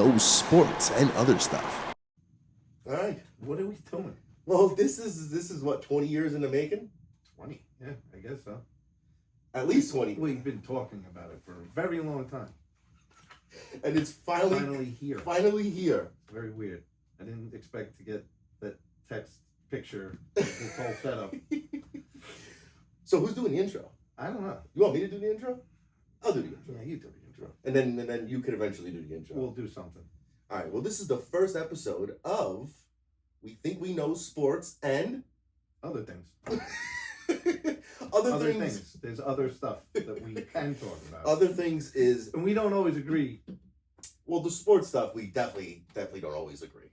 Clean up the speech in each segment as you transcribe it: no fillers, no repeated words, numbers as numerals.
knows sports and other stuff. All right. What are we doing? Well, this is what, 20 years in the making? 20. Yeah, I guess so. At least 20. We've been talking about it for a very long time. And it's finally here. Finally here. Very weird. I didn't expect to get that text picture, this whole setup. So who's doing the intro? I don't know. You want me to do the intro? I'll do the intro. Yeah, you do the intro. And then you can eventually do the intro. We'll do something. All right. Well, this is the first episode of We Think We Know Sports and Other things. other Other things. things. There's other stuff that we can talk about. Other things is, And we don't always agree. well, the sports stuff we definitely don't always agree.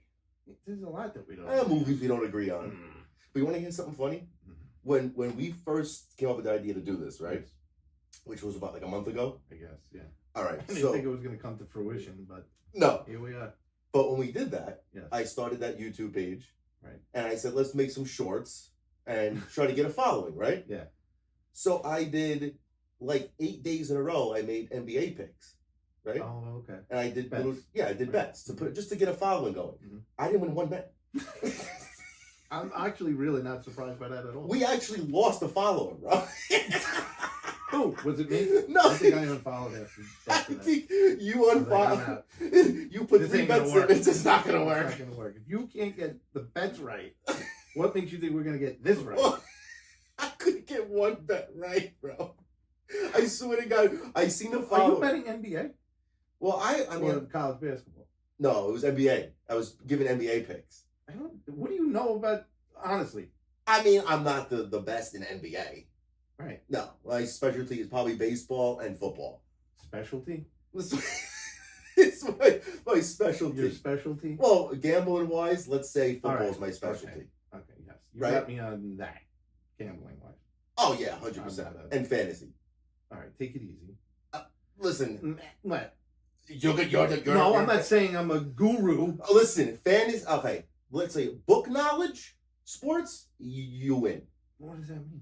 There's a lot that we don't Movies we don't agree on. Mm. But you want to hear something funny? Mhm. When we first came up with the idea to do this, right? Yes, Which was about like a month ago. I guess, yeah. All right. I didn't So think it was going to come to fruition, but no, here we are. but when we did that, Yes. I started that YouTube page. Right. And I said, let's make some shorts and try to get a following, right? Yeah. So I did like 8 days in a row. I made NBA picks, right? Oh, okay. And I did Bets. I did Right. bets to put just to get a following going. Mhm. I didn't win one bet. I'm actually really not surprised by that at all. We actually lost a follower, bro. Oh, was it me? No, I think I unfollowed after I that. think you I was like, I'm unfollowed. out. You put This 3 ain't gonna bets in. work. It's just not gonna It's work. not gonna work. If you can't get the bets right, what makes you think we're gonna get this right? Well, I couldn't get one bet right, bro. I swear to God, I seen the Are follow. you betting NBA Well, I or mean, college basketball? no, it was NBA. I was giving NBA picks. I don't. What do you know about? Honestly, I mean, I'm not the best in NBA. right? No, my specialty is probably baseball and football. Specialty. It's my specialty. Your specialty. Well, gambling wise, let's say All football right, is my specialty. Okay. Yes. You Right. got me on that. Gambling wise. Oh yeah, 100%. I'm not And fantasy. All right. Take it easy. Listen, What? you're No, I'm not saying I'm a guru. Listen, fantasy. Okay, let's say book knowledge, sports, you win. What does that mean?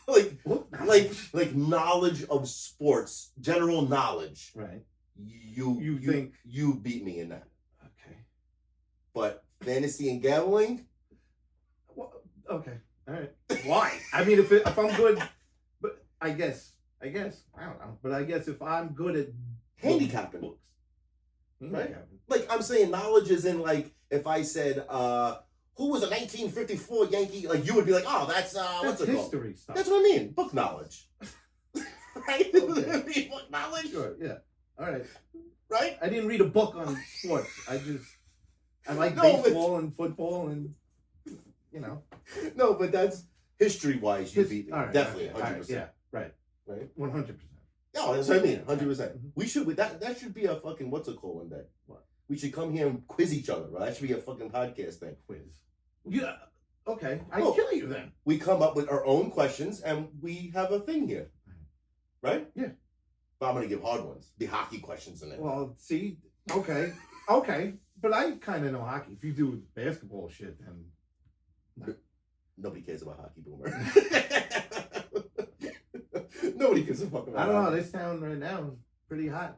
Like, What? like knowledge of sports, general knowledge. Right. You think- you beat me in that. Okay. But fantasy and gambling, Well, okay. All right. Why? I mean, if I'm good, but I guess I don't know. But I guess if I'm good at handicapping. books, Right. handicapping. Like I'm saying, knowledge is in like if I said, who was a 1954 Yankee? Like you would be like, oh, that's what's That's it called? history stuff. That's what I mean. Book knowledge, right? Okay. Book knowledge, Sure. Yeah. All right. right? I didn't read a book on sports. I like No, but- baseball and football and No, but that's history-wise, you His- beat me. all right, Definitely, all right, 100%. yeah. Right. Right? 100%. No, that's what I mean, 100%. Mhm. We should, that should be a fucking, what's it called one day? What? We should come here and quiz each other, right? That should be a fucking podcast thing. Quiz. Yeah. Okay. I'd Oh. kill you then. We come up with our own questions and we have a thing here. Right? Yeah. But I'm going to give hard ones. The hockey questions in it. Well, see. Okay. Okay. But I kind of know hockey. If you do basketball shit, then Nobody cares about hockey, Boomer. Nobody gives a fuck about I don't know. hockey. This town right now is pretty hot.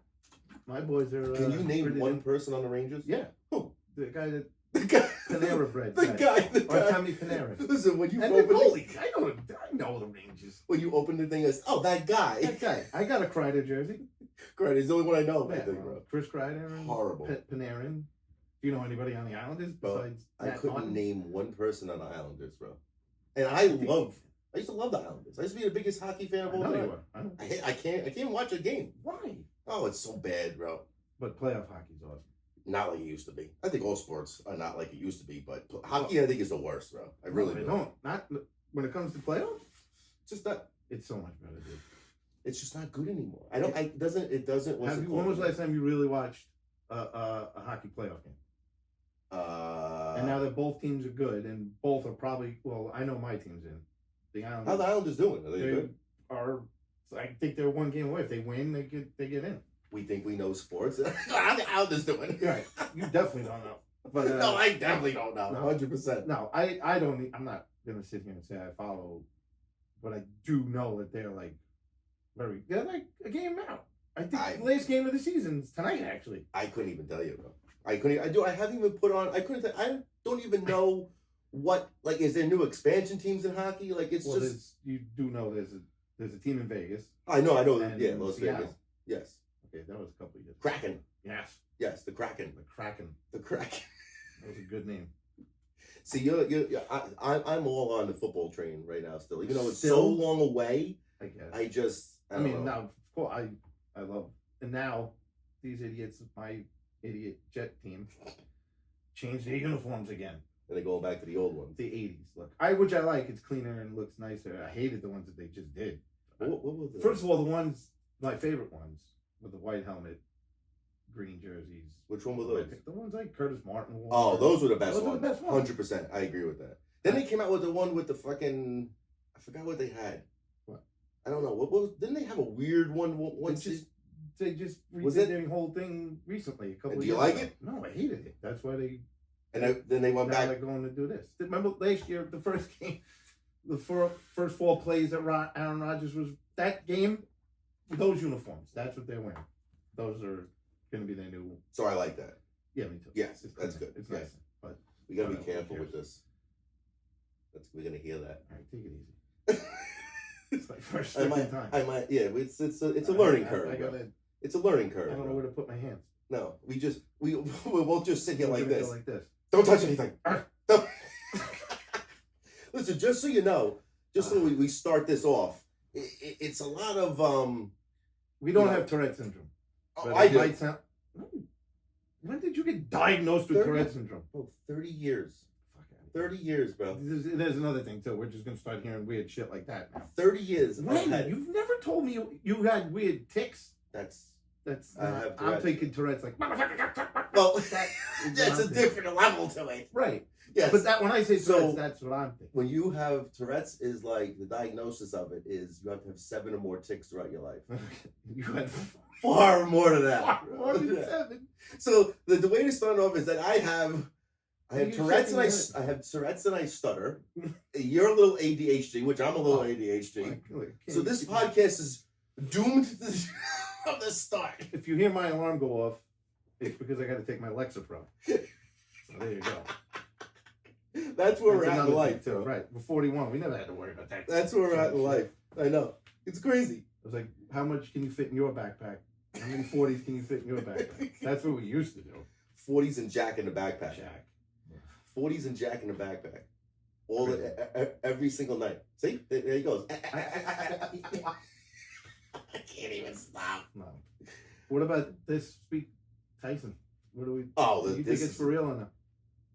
My boys are. Can you name pretty- one person on the Rangers? Yeah. Who? The guy that The guy. Panera Bread. The guy. Or Tommy Panera. Listen, when you And the open goalie. I know the Rangers. when you open the thing, it's that guy. That guy. I got a Kreider jersey. Great, he's the only one I know. I Yeah, think, bro. Chris Kreider. And Horrible. Panarin. Do you know anybody on the Islanders Bro, besides I Matt couldn't Martin? name one person on the Islanders, bro. And I used to love the Islanders. I used to be the biggest hockey fan of I all know you time. were. I know. I can't even watch a game. Why? Oh, it's so bad, bro. But playoff hockey's awesome. Not like it used to be. I think all sports are not like it used to be, but hockey I think is the worst, bro. I really No, do. I don't. Not when it comes to playoffs. It's just not. It's so much better, dude. It's just not good anymore. I don't. It doesn't. What's Have it you, when was the called? last time you really watched a hockey playoff game? And now that both teams are good, and both are probably I know my team's in. The how Islanders the Islanders doing? Are they good? are. I think they're one game away. If they win, they get in. We think we know sports. How the Islanders doing? Right. You definitely don't know. But no, I definitely don't know. no. 100%. No, I don't. I'm not gonna sit here and say I follow, but I do know that they're like a game out. I think the last game of the season is tonight, actually. I couldn't even tell you, bro. I couldn't. I haven't even put on. I couldn't. I don't even know what. Like, is there new expansion teams in hockey? Like, it's just. You do know there's a team in Vegas. I know. And Yeah, Las Seattle. Vegas. Yes. Okay, that was a couple of years. Kraken. Yes. Yes, the Kraken. The Kraken. The Kraken. That was a good name. See, I'm all on the football train right now. Still, even though it's so Still? long away. I guess. I don't know. now, of course, I love, and now these idiots, my idiot Jet team, changed their uniforms again. And they're going back to the old ones. The 80s look. Which I like. It's cleaner and looks nicer. I hated the ones that they just did. What was it? First of all, the ones, my favorite ones, with the white helmet, green jerseys. Which one were those? The ones like Curtis Martin wore. Oh, those were the best Those were ones. the best ones. 100%. I agree with that. Then they came out with the one with the fucking. I forgot what they had. What? I don't know. What was? Didn't they have a weird one once? They just Was redid it- their whole thing recently. A couple And of do you years like ago. it? No, I hated it. That's why they. And then they went Now back. they're going to do this. Remember last year, the first game, the first 4 plays that Aaron Rodgers was that game, those uniforms. That's what they're wearing. Those are going to be their new. So I like that. Yeah, me too. Yes, It's that's cleaner. good. It's Yes. nice, but We gotta I be don't know, who careful with cares? this. We're gonna hear that. all right, take it easy. It's my first I freaking time. might. Yeah, it's a learning curve. I bro. gotta. It's a learning curve. I don't know bro. where to put my hands. No, we won't just sit here We're like gonna this. go like this. Don't touch anything. Arr. Don't. Listen, just so you know, just so we start this off, it's a lot of We don't Yeah. have Tourette syndrome. But I it do. might sound. When did you get diagnosed with 30 Tourette syndrome? Bro, 30 years. Fuck out of here. 30 years, bro. There's another thing too. We're just gonna start hearing weird shit like that now. 30 years. When? You've never told me you had weird tics. That's That's I have I'm Tourette's. taking Tourette's like. well, That is that's what a I'm different level to it. right. Yes. But that when I say So- Tourette's, that's what I'm thinking. When you have Tourette's, is like the diagnosis of it is you have to have 7 or more tics throughout your life. You had Far more than that. bro. more than Yeah. 7. So the way to start off is that I have You Tourette's and shaking I have Tourette's and I stutter. You're a little ADHD, which I'm a little ADHD. So this podcast is doomed from the start. If you hear my alarm go off, it's because I got to take my Lexapro. So there you go. That's where we're That's at in another life, thing, too. too. Right. We're 41. We never had to worry about that. That's where we're at in life. I know. It's crazy. I was like, how much can you fit in your backpack? How many 40s can you fit in your backpack? That's what we used to do. 40s and Jack in the backpack. Jack. 40s and Jack in the backpack. Every single night. See? There he goes. I can't even stop. No. What about this week, Tyson? What do we? Oh, do you think this it's is- for real or not?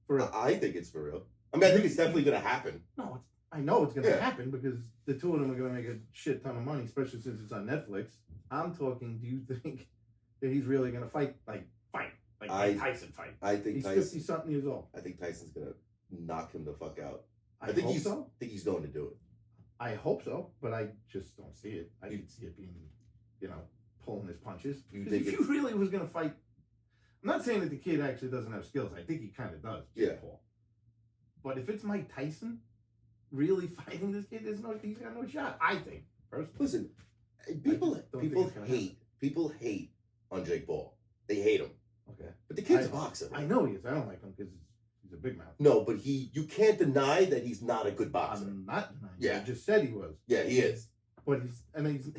For real? I think it's for real. I mean, I think it's definitely going to happen. No, I know it's going to Yeah. happen because the two of them are going to make a shit ton of money, especially since it's on Netflix. I'm talking. Do you think that he's really going to fight? Like I- Tyson fight? I think He's Tyson. 50-something years old. I think Tyson's going to knock him the fuck out. I think hope he's. so. I think he's going to do it. I hope so, but I just don't see it. I You- could see it being, pulling his punches. You 'Cause think if you really was going to fight, I'm not saying that the kid actually doesn't have skills. I think he kind of does. Jake Yeah. Paul. But if it's Mike Tyson really fighting this kid, he's got no shot. I think personally. Listen, just people don't think it's gonna hate on Jake Paul. They hate him. Okay. But the kid's I- a boxer. I know he is. I don't like him because he's a big mouth. No, but you can't deny that he's not a good boxer. I'm not denying. Yeah. I just said he was. Yeah, he is. But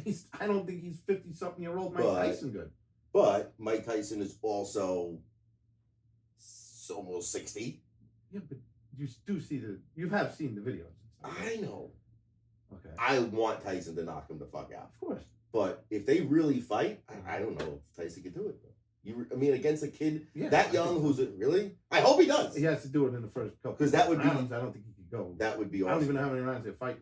he's. I don't think he's 50-something-year-old Mike But- Tyson good. But Mike Tyson is also almost 60. Yeah, but you do see you have seen the videos. I know. Okay. I want Tyson to knock him the fuck out. Of course. But if they really fight, I don't know if Tyson can do it. I mean, against a kid Yeah, that I young, think so. really? I hope he does. He has to do it in the first couple. 'Cause that would be- rounds. I don't think he could go. That would be I don't awesome. even know how many rounds they're fighting.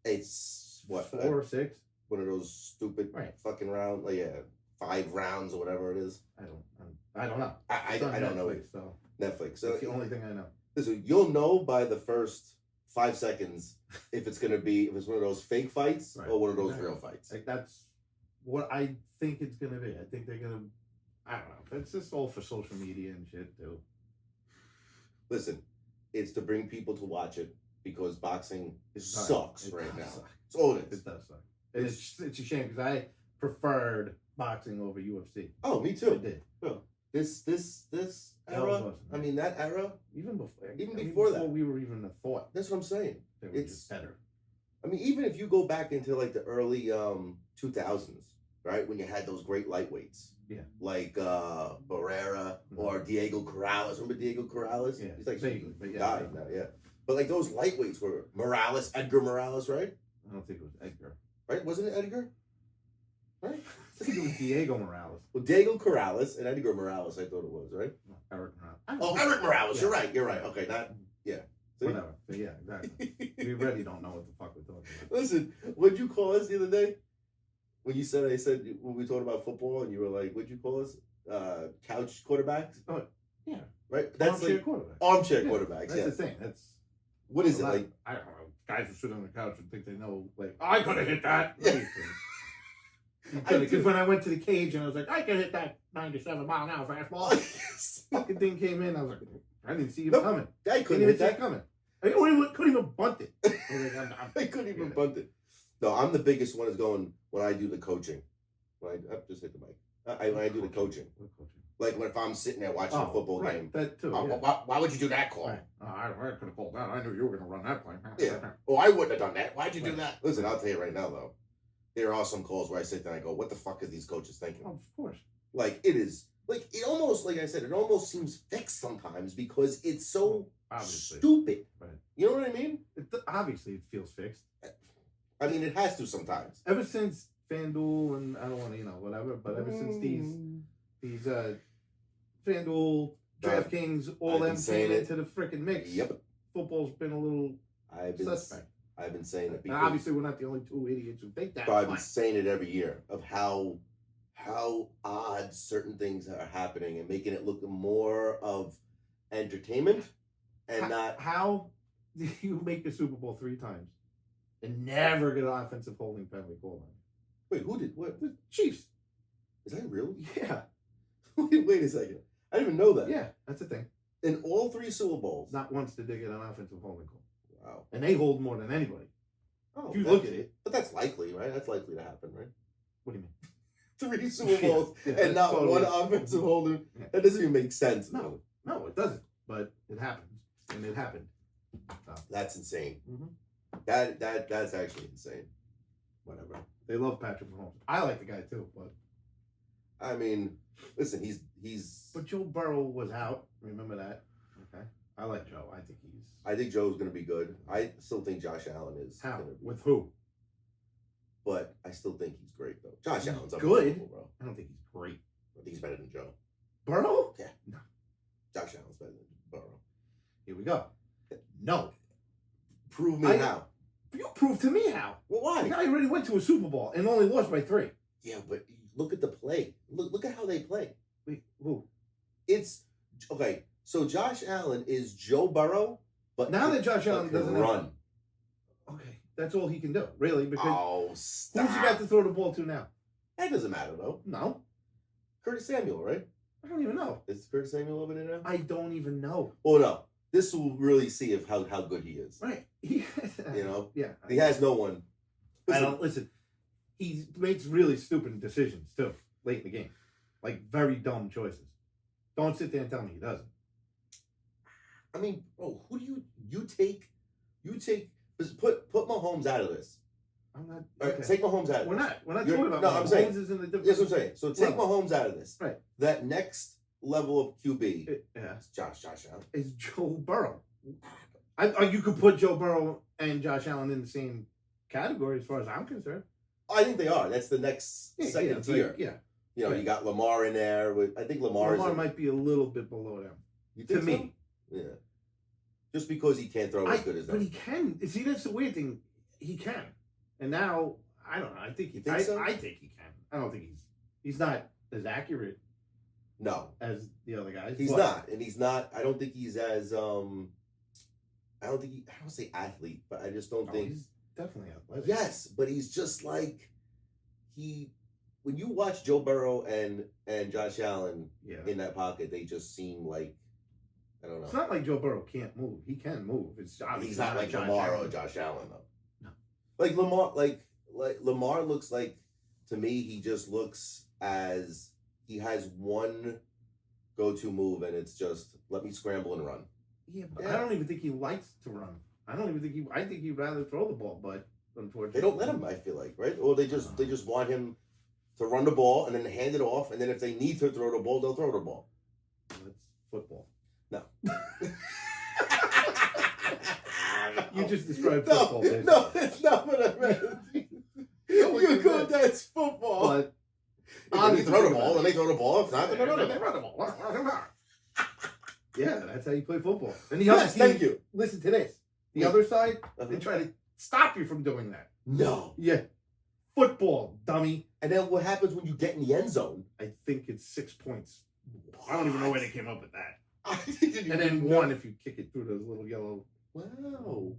It's what 4 or 6. one of those stupid Right. fucking rounds. Like, yeah, 5 rounds or whatever it is. I don't know. I It's on don't know. Netflix, so Netflix. So that's the only thing I know. listen, you'll know by the first 5 seconds if it's one of those fake fights Right. or one of those Exactly. real fights. Like that's what I think it's gonna be. I think they're gonna. I don't know. It's just all for social media and shit too. Listen, it's to bring people to watch it because boxing It does. sucks It right does now. suck. It's all it is. It does suck. And it's a shame because I preferred boxing over UFC. Oh, me I too. did. This That era. was awesome. I mean, that era. Even before, before that. we were even a thought. That's what I'm saying. They were It's- just better. I mean, even if you go back into like the early 2000s, right, when you had those great lightweights, Yeah. like Barrera Mhm. or Diego Corrales. Remember Diego Corrales? Yeah, He's like vaguely, but yeah, died vaguely. now, yeah. But like those lightweights were Morales, Edgar Morales, right? I don't think it was Edgar. Right? Wasn't it Edgar? Right? I think it was Diego Morales. Well, Diego Corrales and Edgar Morales, I thought it was, right? No, Eric Morales. Oh, Eric Morales. Yeah. You're right. Okay, not yeah. See? Whatever. So, yeah, exactly. We really don't know what the fuck we're talking about. Listen, what'd you call us the other day? When you said, I said, when we talked about football, and you were like, what'd you call us? Couch quarterbacks? Oh, yeah. Right? That's Armchair like quarterback. armchair Yeah, quarterbacks, That's yes. the thing. That's What is a it lot like? of- I don't know. Guys who sit on the couch and think they know, like, I could have hit that. Yeah. Because when I went to the cage and I was like, I could hit that 97-mile-an-hour fastball. Fucking thing came in. I was like, I didn't see it Nope. coming. I Couldn't couldn't even hit see it that. coming. I couldn't even bunt it. I was like, I couldn't even Yeah. bunt it. No, I'm the biggest one is going when I do the coaching. When I just hit the mic. When I do the coaching. What coaching? Like when if I'm sitting there watching a football right. game. That too. Oh, yeah. why would you do that call? Right. Oh, I could have called that. I knew you were going to run that play. Yeah. Oh, I wouldn't have done that. Why'd you do Right. that? Listen, I'll tell you right now though. There are some calls where I sit there and I go, what the fuck are these coaches thinking? Oh, of course. Like it is like it almost like I said, it almost seems fixed sometimes because it's so Obviously. stupid. Right. You know what I mean? Obviously, it feels fixed. I mean it has to sometimes. Ever since FanDuel and I don't want to, whatever, but ever since these FanDuel, DraftKings, all I've them been saying came it. into the freaking mix. Yep. Football's been a little suspect. I've been saying it And because obviously, we're not the only two idiots who think that. but I've been but- saying it every year of how odd certain things are happening and making it look more of entertainment and not How do you make a Super Bowl 3 times and never get an offensive holding penalty call on wait, who did what? it? The Chiefs. Is that real? Yeah. Wait a second. I didn't even know that. Yeah, that's the thing. In all 3 Super Bowls. Not once did they get an offensive holding call. Wow. And they hold more than anybody. Oh, If you that's- look at it. But that's likely, right? That's likely to happen, right? What do you mean? 3 Super Bowls Yeah, and not totally. one offensive holding. Yeah. That doesn't even make sense. No, it doesn't. But it happens. And it happened. So, That's insane. mhm. That's actually insane. Whatever. They love Patrick Mahomes. I like the guy too, but I mean, listen, he's Joe Burrow was out. Remember that? Okay. I like Joe. I think he's I think Joe's gonna be good. I still think Josh Allen is how? gonna be, With who? but I still think he's great though. Josh He's Allen's good. unbelievable, bro. I don't think he's great. I think he's better than Joe. Burrow? Yeah. No. Josh Allen's better than Burrow. Here we go. No. Prove me I- how. You prove to me how. Well, The why? guy already went to a Super Bowl and only lost by 3. Yeah, but look at the play. Look at how they play. Wait, who? It's okay. So Josh Allen is Joe Burrow, but Now that Josh Allen can doesn't run. Okay, that's all he can do, really. Because Oh, who's stop. he got to throw the ball to now? That doesn't matter though. No, Curtis Samuel, right? I don't even know. Is Curtis Samuel over there now? I don't even know. Oh no. This will really see if how good he is. Right? You know, Yeah. he has no one. I don't listen. He makes really stupid decisions too late in the game, like very dumb choices. Don't sit there and tell me he doesn't. I mean, bro, who do you take? You take. Just put Mahomes out of this. I'm not. All right, okay. take Mahomes out of We're this. not. We're not You're- talking about. no, Mahomes. I'm saying- Mahomes is in the different. That's what I'm saying. So take Well, Mahomes out of this. Right. That next level of QB. Yeah. It's Josh Allen. Is Joe Burrow. You could put Joe Burrow and Josh Allen in the same category as far as I'm concerned. I think they are. That's the next second it's tier. like- yeah. You know, Right. you got Lamar in there. I think Lamar might be a little bit below them. You To think so? me. Yeah. Just because he can't throw as good as But them. he can. See, that's the weird thing. He can. And now, I don't know. I think You think so? I think he can. I don't think he's not as accurate No, as the other guys. he's but- not, and he's not. I don't think he's as. I don't think I don't say athlete, but I just don't Oh, think. he's definitely athletic. Yes, but he's just like he. When you watch Joe Burrow and Josh Allen Yeah. in that pocket, they just seem like I don't know. It's not like Joe Burrow can't move. He can move. It's obviously He's not like Josh Lamar Allen. or Josh Allen though. No. Like Lamar, like Lamar looks like to me, he just looks as he has one go-to move, and it's just let me scramble and run. Yeah, but I don't even think he likes to run. I think he'd rather throw the ball, but unfortunately They don't let him. I feel like, right? Or they just want him to run the ball and then hand it off, and then if they need to throw the ball, they'll throw the ball. That's football. No. You just described football. Basically. No, that's not what I meant. You call that's football. But they throw the ball, and they throw the ball. If not, they run the ball. Yeah, that's how you play football. And the other team, thank you. Listen to this. The Yeah. other side, they try to stop you from doing that. No. Yeah. Football, dummy. And then what happens when you get in the end zone? I think it's 6 points. I don't even know where they came up with that. And And then one if you kick it through those little yellow. Wow.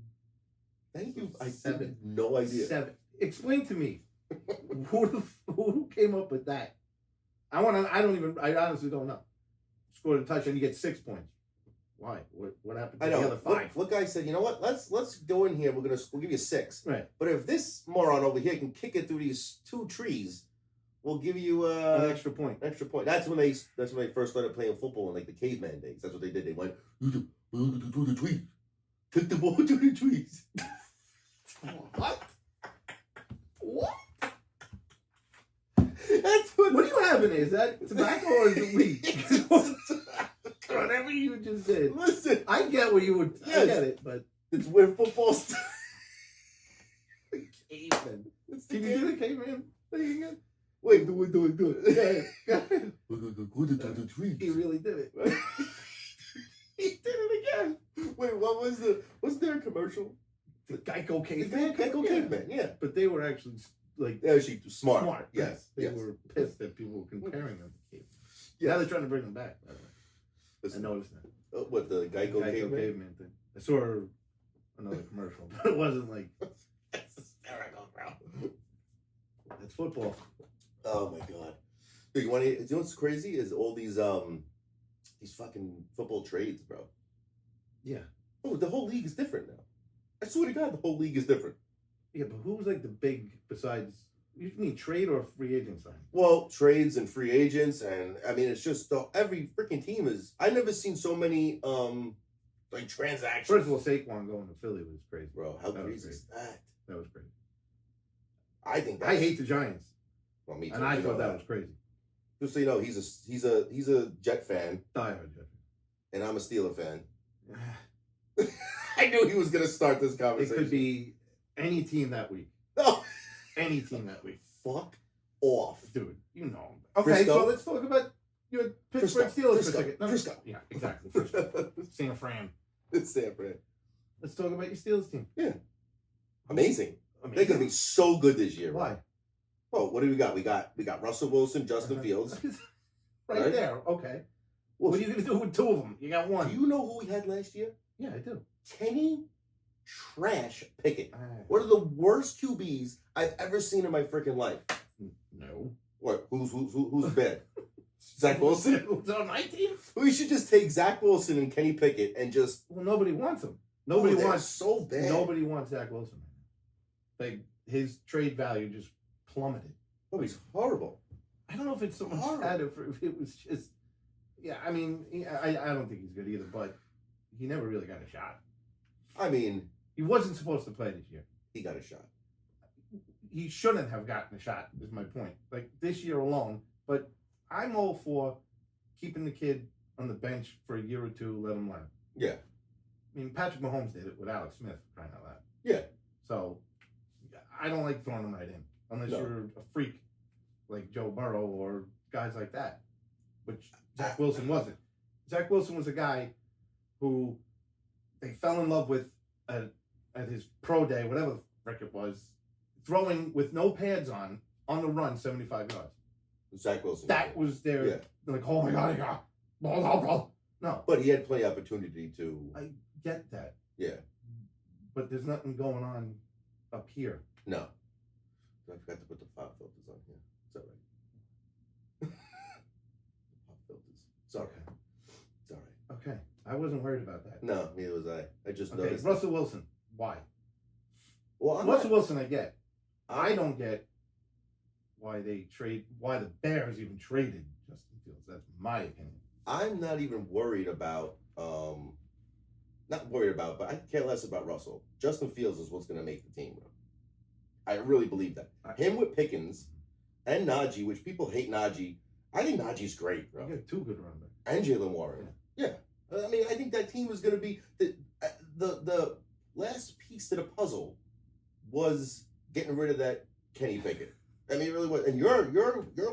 Thank you. I Seven. had no idea. 7. Explain to me who came up with that. I honestly don't know. Scored a touchdown, you get 6 points. Why? What happened to I know. the other 5? What guy said? You know what? Let's go in here. We'll give you 6. Right. But if this moron over here can kick it through these 2 trees, we'll give you An extra point. extra point. That's when they first started playing football in like the caveman days. That's what they did. They went through the trees. Kick the ball through the trees. What? What? That's what. What do you have in there? Is that tobacco or is it weed? Whatever you just did. Listen, I get what you would. I Yes. get it, but it's where football starts. caveman. It's the Can you do the caveman thing again? Wait, do it. Yeah. Go to the trees. He really did it. He did it again. Wait, wasn't there a commercial? The Geico The caveman. Gecko Yeah. Caveman, yeah. But they were actually like They're actually smart. smart. Yes. They yes. were pissed that people were comparing them to cavemen. Yes. Now they're trying to bring them back. By the way. I Listen, noticed that. what, the Geico Caveman? thing. I saw another commercial, but it wasn't like That's hysterical, bro. that's football. Oh my god. Dude, you know what's crazy is all these fucking football trades, bro. Yeah. Oh, the whole league is different now. I swear to God, the whole league is different. Yeah, but who's like the big besides? You mean trade or free agent sign? Well, trades and free agents, and I mean, it's just every freaking team is. I've never seen so many like transactions. First of all, Saquon going to Philly was crazy. Bro, how That was crazy is that? That was crazy. I think that's, I hate the Giants, well, me too, and I you know thought that was crazy. Just so you know, he's a Jet fan, Diehard Jet. and I'm a Steeler fan. I knew he was gonna start this It conversation. could be any team that week. No, Any team that week, fuck off. dude. You know. Okay, Frisco? so let's talk about your Pittsburgh Frisco, Steelers Frisco, for a second. No, Frisco. Yeah, exactly. Frisco. San Fran. It's San Fran. Let's talk about your Steelers team. Amazing. I mean, They're gonna be so good this year. why? Oh, what do we got? We got Russell Wilson, Justin Fields. right, Right? there. Okay. Well, What are you gonna do with 2 of them? You got one. do you know who we had last year? Yeah, I do. Kenny Trash Pickett. Ah, One of the worst QBs I've ever seen in my freaking life. no. What? Who's bad? Zach Wilson? Who's on my team? We should just take Zach Wilson and Kenny Pickett and just. Well, nobody wants him. Nobody they're wants. so bad. Nobody wants Zach Wilson. Like his trade value just plummeted. Oh, he's horrible. I don't know if it's so much Horrible. that if it was just. Yeah, I mean, I don't think he's good either, but he never really got a shot. I mean, He wasn't supposed to play this year. he got a shot. He shouldn't have gotten a shot, is my point. Like this year alone. But I'm all for keeping the kid on the bench for a year or two, let him learn. Yeah. I mean, Patrick Mahomes did it with Alex Smith, crying out loud. Yeah. So I don't like throwing him right in unless No. you're a freak like Joe Burrow or guys like that, which Zach Wilson wasn't. Zach Wilson was a guy who they fell in love with at his pro day, whatever the frick it was, throwing with no pads on the run 75 yards. Zach Wilson. That was their, Yeah. like, oh my God, yeah. Blah, blah, blah. No, But he had plenty of opportunity to. I get that. Yeah. But there's nothing going on up here. No. I forgot to put the pop filters on here. It's all right. Pop filters. It's all right. It's all right. Okay. I wasn't worried about that. No, neither was I. I just Okay, noticed. Russell Wilson. Why? Well, I'm Russell not, Wilson I get. I don't get why the Bears even traded Justin Fields. That's my opinion. I'm not even worried about, not worried about, but I care less about Russell. Justin Fields is what's going to make the team, bro. I really believe that. Him with Pickens and Najee, which people hate Najee. I think Najee's great, bro. You got two good running backs. And Jalen Warren. Yeah. I mean, I think that team was going to be the last piece to the puzzle was getting rid of that Kenny Pickett. I mean, it really was. And your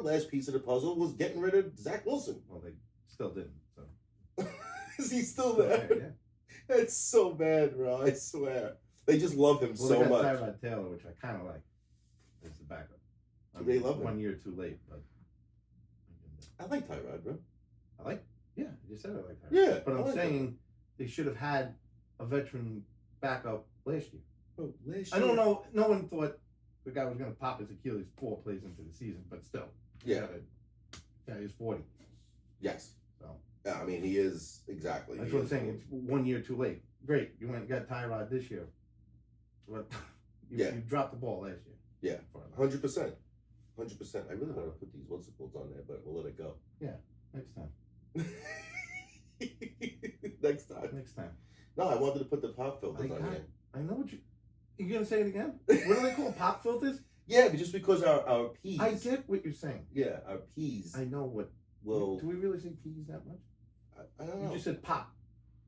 last piece of the puzzle was getting rid of Zach Wilson. Well, they still didn't. So Is he still there? yeah. It's so bad, bro. I swear. They just love him Well, so they got much. Tyrod Taylor, which I kind of like, as the backup. They love him. 1 year too late, but I like Tyrod, bro. yeah, you said I like Tyrod. Yeah. But I I'm like saying they should have had a veteran backup last year. Bro, last I don't year- know. No one thought the guy was going to pop his Achilles 4 plays into the season, but still. Yeah. Yeah, he's 40. Yes. So Yeah, I mean, he is exactly. that's he what I'm is. saying. It's 1 year too late. Great. You went and got Tyrod this year. But Yeah. you dropped the ball last year. Yeah. 100%. 100%. I really want to put these what's it called on there, but we'll let it go. Next time. Next time. Next time. No, I wanted to put the pop filters on here. I know what you going to say it again? What do they call pop filters? Yeah, but just because our peas. I get what you're saying. Yeah, our peas I know what. will. Do we really say peas that much? I don't You know. just said pop.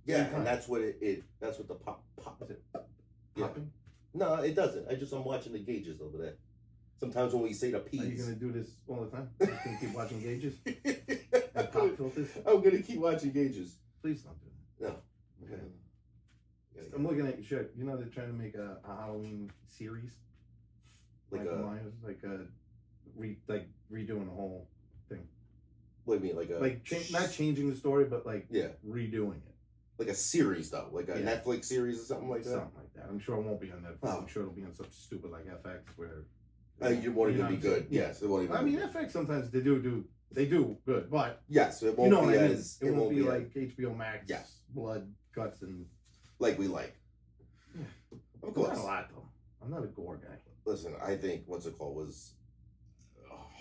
Yeah, Three and times. that's what it. That's what the pop. Is it Yeah. popping? No, it doesn't. I'm watching the gauges over there. Sometimes when we say the peas. Are you going to do this all the time? Are you going to keep watching gauges and pop filters? I'm gonna keep watching gauges. Please don't do that. No. Okay. Yeah, I'm looking at your shirt. You know they're trying to make a Halloween series. like Michael a. Myers, redoing the whole thing. What do you mean, like a? Not changing the story, but Yeah, redoing it. like a series though, like a Yeah. Netflix series or something like that. Something like that. I'm sure it won't be on Netflix. Oh. I'm sure it'll be on something stupid like FX where. You won't You know even be what I'm saying? good. Yes, it won't even. I mean, FX sometimes they do good, but Yes, it won't you know be what I mean. as. It won't be as- like HBO Max. Yes. Blood, guts, and like we like. Of course. not a lot though. I'm not a gore guy. Listen, I think what's it called was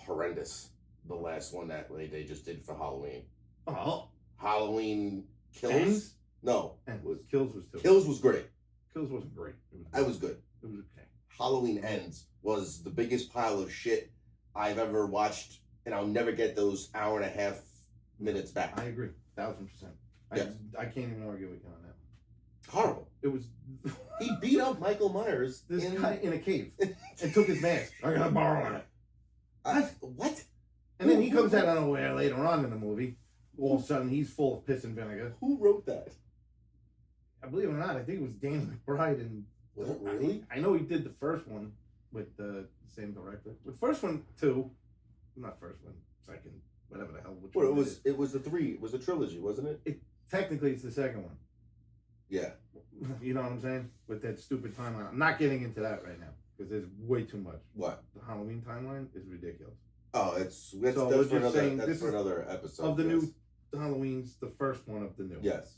horrendous. The last one that they just did for Halloween. Oh, Halloween Kills. Ends? No, and was Kills was too. Kills was great. Kills wasn't great. I was good. It was okay. Halloween Ends was the biggest pile of shit I've ever watched, and I'll never get those hour and a half minutes back. I agree, 1,000%. Yes. I can't even argue with you on that. Horrible. It was He beat up Michael Myers this in guy in a cave and took his mask. I gotta borrow it. What? And then he comes out of nowhere later on in the movie. All of a sudden, he's full of piss and vinegar. Who wrote that? I believe it or not, I think it was Danny McBride. And Was it really? I know he did the first one with the same director. With first one too, not first one, second, whatever the hell. Which Well, one it was the three. It was a trilogy, wasn't it? Technically, it's the second one. Yeah. You know what I'm saying? With that stupid timeline. I'm not getting into that right now because there's way too much. What? The Halloween timeline is ridiculous. Oh, that's So that's we're for just another. saying That's this for is another episode. Of the yes. new Halloween's, the first one of the new. Yes.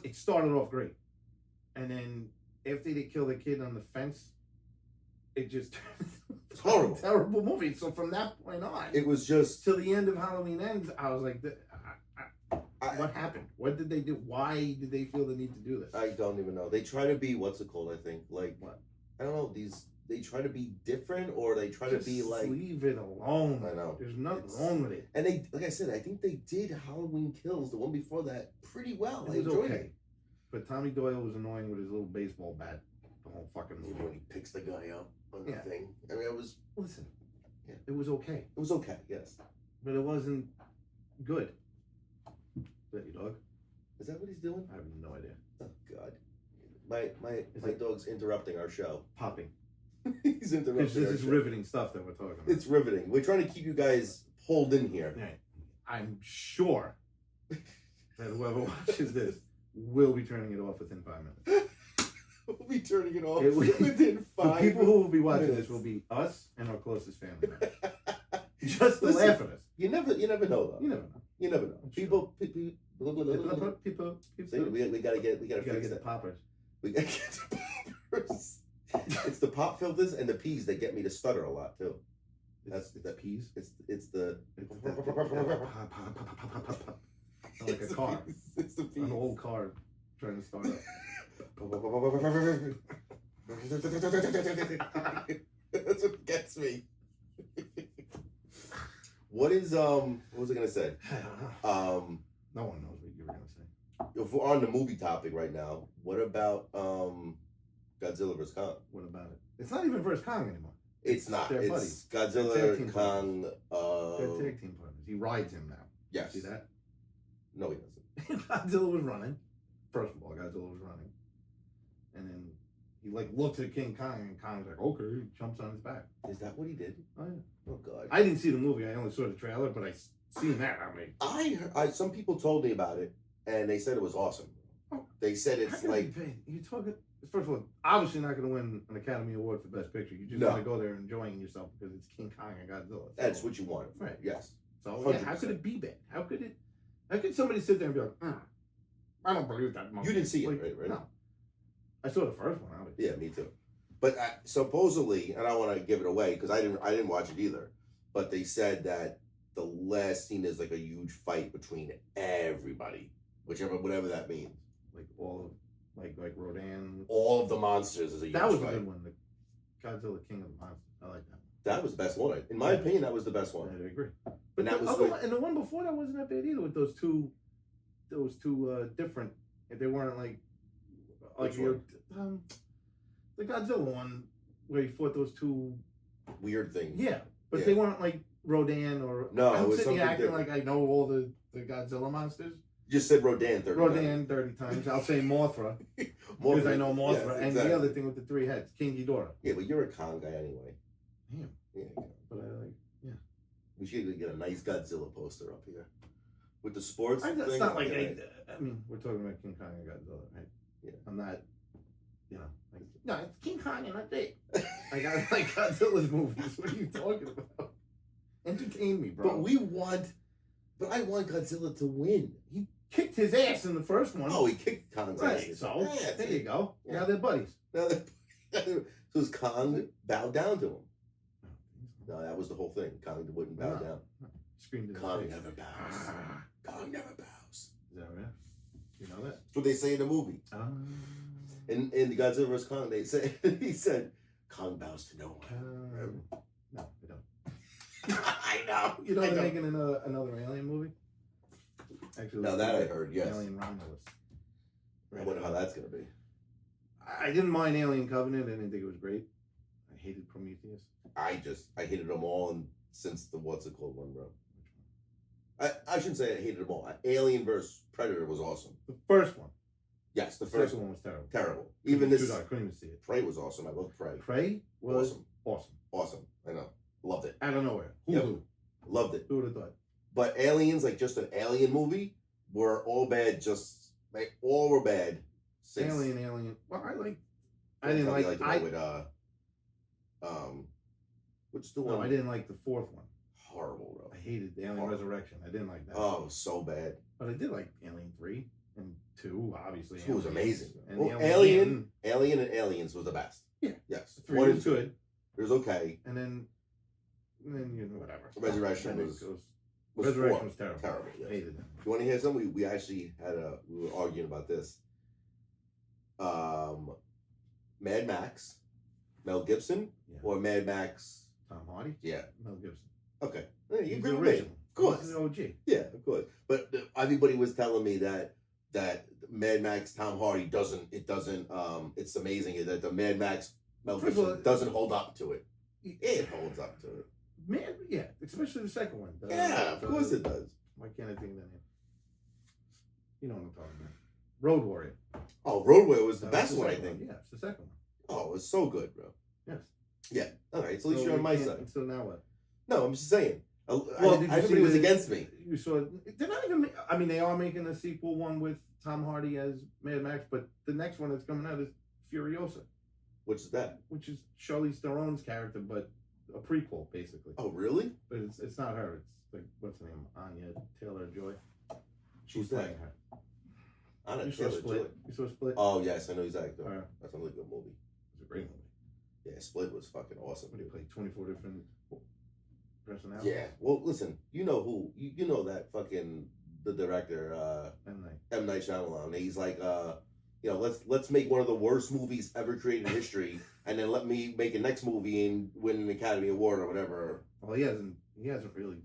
It started off great. And then after they kill the kid on the fence, it just It's horrible. terrible movie. So from that point on, It was just. till the end of Halloween Ends, I was like, what I, happened? What did they do? Why did they feel the need to do this? I don't even know. They try to be what's it called? I think like What? I don't know. They try to be different, or they try Just to be like. leave it alone. I know. There's nothing It's- wrong with it. And they, like I said, I think they did Halloween Kills, the one before that, pretty well. I It was enjoyed okay. it. But Tommy Doyle was annoying with his little baseball bat the whole fucking Even movie. when he picks the guy up on the Yeah. thing. I mean, Listen, Yeah. it was okay, it was okay. Yes. but it wasn't good. Betty dog. Is that what he's doing? I have no idea. Oh God. My it- dog's interrupting our show. Popping. He's interrupting This our is show. riveting stuff that we're talking about. It's riveting. We're trying to keep you guys pulled in here. Yeah. I'm sure that whoever watches this will be turning it off within 5 minutes. We'll be turning it off It will- within The 5 people who will be watching minutes. this will be us and our closest family members. Just to Listen, laugh at us. You never know though. You never know. You never know. Sure. People. People, See, we gotta you gotta fix get the that. poppers. We gotta get the poppers. It's the pop filters and the P's that get me to stutter a lot too. That's the peas. It's the Like it's a the car. P's. It's the P's. An old car trying to start up. That's what gets me. What was I gonna say? I don't know. No one knows what you were gonna say. If we're on the movie topic right now, what about Godzilla vs. Kong? What about it? It's not even versus Kong anymore. It's not. They're It's buddies. They're tag Godzilla, team Kong. They're tag team partners. He rides him now. Yes. See that? No, he doesn't. Godzilla was running. First of all, Godzilla was running. And then he like looks at King Kong and Kong's like, okay, he jumps on his back. Is that what he did? Oh, yeah. Oh God. I didn't see the movie. I only saw the trailer, but I seen that. I mean, Some people told me about it, and they said it was awesome. Oh. They said it's like you talking. First of all, obviously not going to win an Academy Award for Best Picture. You just No. want to go there enjoying yourself because it's King Kong and Godzilla. So, that's what you wanted. Right. Yes. So yeah, how could 100%. it be bad? How could somebody sit there and be like, I don't believe that movie. You didn't see it, Like, right? No. I saw the first one. Obviously. Yeah, me too. But supposedly, and I don't want to give it away because I didn't watch it either. But they said that the last scene is like a huge fight between everybody, whatever that means. Like all of like Rodan. All of the monsters is a huge That was fight. a good one. The Godzilla King of the Monsters. I like that. That was the best one. In my opinion, that was the best one. I agree. But And that the was other like- one, and the one before that wasn't that bad either. With those two different. They weren't like Which your the Godzilla one where he fought those two. Weird things. Yeah, but Yeah. they weren't like Rodan or. No, it I'm was sitting here something acting like I know all the Godzilla monsters. You just said Rodan 30 times. Rodan 30 times. I'll say Mothra More because than- I know Mothra, yes, and exactly. the other thing with the three heads, King Ghidorah. Yeah, but you're a con guy anyway. Damn, Yeah. but I like. We should get a nice Godzilla poster up here with the sports. That's thing. not like Yeah. I mean, we're talking about King Kong and Godzilla, right? Yeah. I'm not, like no, it's King Kong and that's it. Like I like Godzilla's movies. What are you talking about? Entertain me, bro. But I want Godzilla to win. He kicked his ass in the first one. Oh, he kicked Kong's right. ass. So Yeah, there you go. Yeah. Now they're buddies. Now so was Kong bowed down to him? No, that was the whole thing. Kong wouldn't bow No. down. Screamed in his Kong face. never bows. Ah. Kong never bows. Is that right? You know that? That's what they say in the movie. In the Godzilla vs. Kong, they say he said, "Kong bows to no one." No, we don't. I know. You know I they're making another Alien movie. Actually, Now that I heard, yes. Alien Romulus. I wonder how that's gonna be. I didn't mind Alien Covenant. I didn't think it was great. I hated Prometheus. I hated them all, and since the what's it called one, bro. I shouldn't say I hated them all. Alien vs. Predator was awesome. The first one. Yes, the The first second one. one was terrible. Terrible. Even this I couldn't even see it. Prey was awesome. I love Prey. Prey was Awesome. awesome. Awesome. I know. Loved it. Out of nowhere. Yep. Hulu. Loved it. Who would have thought? But Aliens, like just an alien movie, were all bad. Just they all were bad. Since, Alien. Well, I didn't Tell me like. the one with which the one? No, I didn't like the fourth one. Horrible, bro. I hated the Alien Horrible. Resurrection. I didn't like that. Oh, it was so bad. But I did like Alien 3 and 2, obviously. 2 was Aliens. amazing. And Well, the Alien and Aliens was the best. Yeah. Yes. 3 1 was and 2. good. It was okay. And then whatever. Resurrection Then was Resurrection 4. was terrible. Terrible. Yes. Hated them. You want to hear something? We actually we were arguing about this. Mad Max, Mel Gibson, Yeah. or Mad Max? Tom Hardy. Yeah. Mel Gibson. Okay. Yeah, you He's agree the with me? original. Of course. He's the OG. Yeah, of course. But everybody was telling me that Mad Max Tom Hardy it's amazing that the Mad Max Mel First of Gibson all, doesn't hold up to it. It holds up to it. Man, yeah, especially the second one. Yeah, of course it does. Why can't I think of that name? You know what I'm talking about. Road Warrior. Oh, Road Warrior was the That's best the one, I second think. Yeah, it's the second one. Oh, it was so good, bro. Yes. Yeah. All right. So at least So you're on my we can't- side. So now what? No, I'm just saying. Well, did you Everybody see was the- against me. You saw. They're not even. I mean, they are making a sequel one with Tom Hardy as Mad Max, but the next one that's coming out is Furiosa, Which is that? which is Charlize Theron's character, but a prequel basically. Oh, really? But it's not her. It's like what's her name? Anya Taylor-Joy. Who's playing that? her. Anna You saw Taylor-Joy. Split. You saw Split. Oh yes, I know exactly. Her. That's a really good movie. It's a great movie. Yeah, Split was fucking awesome. What do you play? 24 different personalities. Yeah. Well, listen, you know who? You know that fucking the director, And like, M. Night Shyamalan. He's like, you know, let's make one of the worst movies ever created in history, and then let me make a next movie and win an Academy Award or whatever. well, he hasn't really.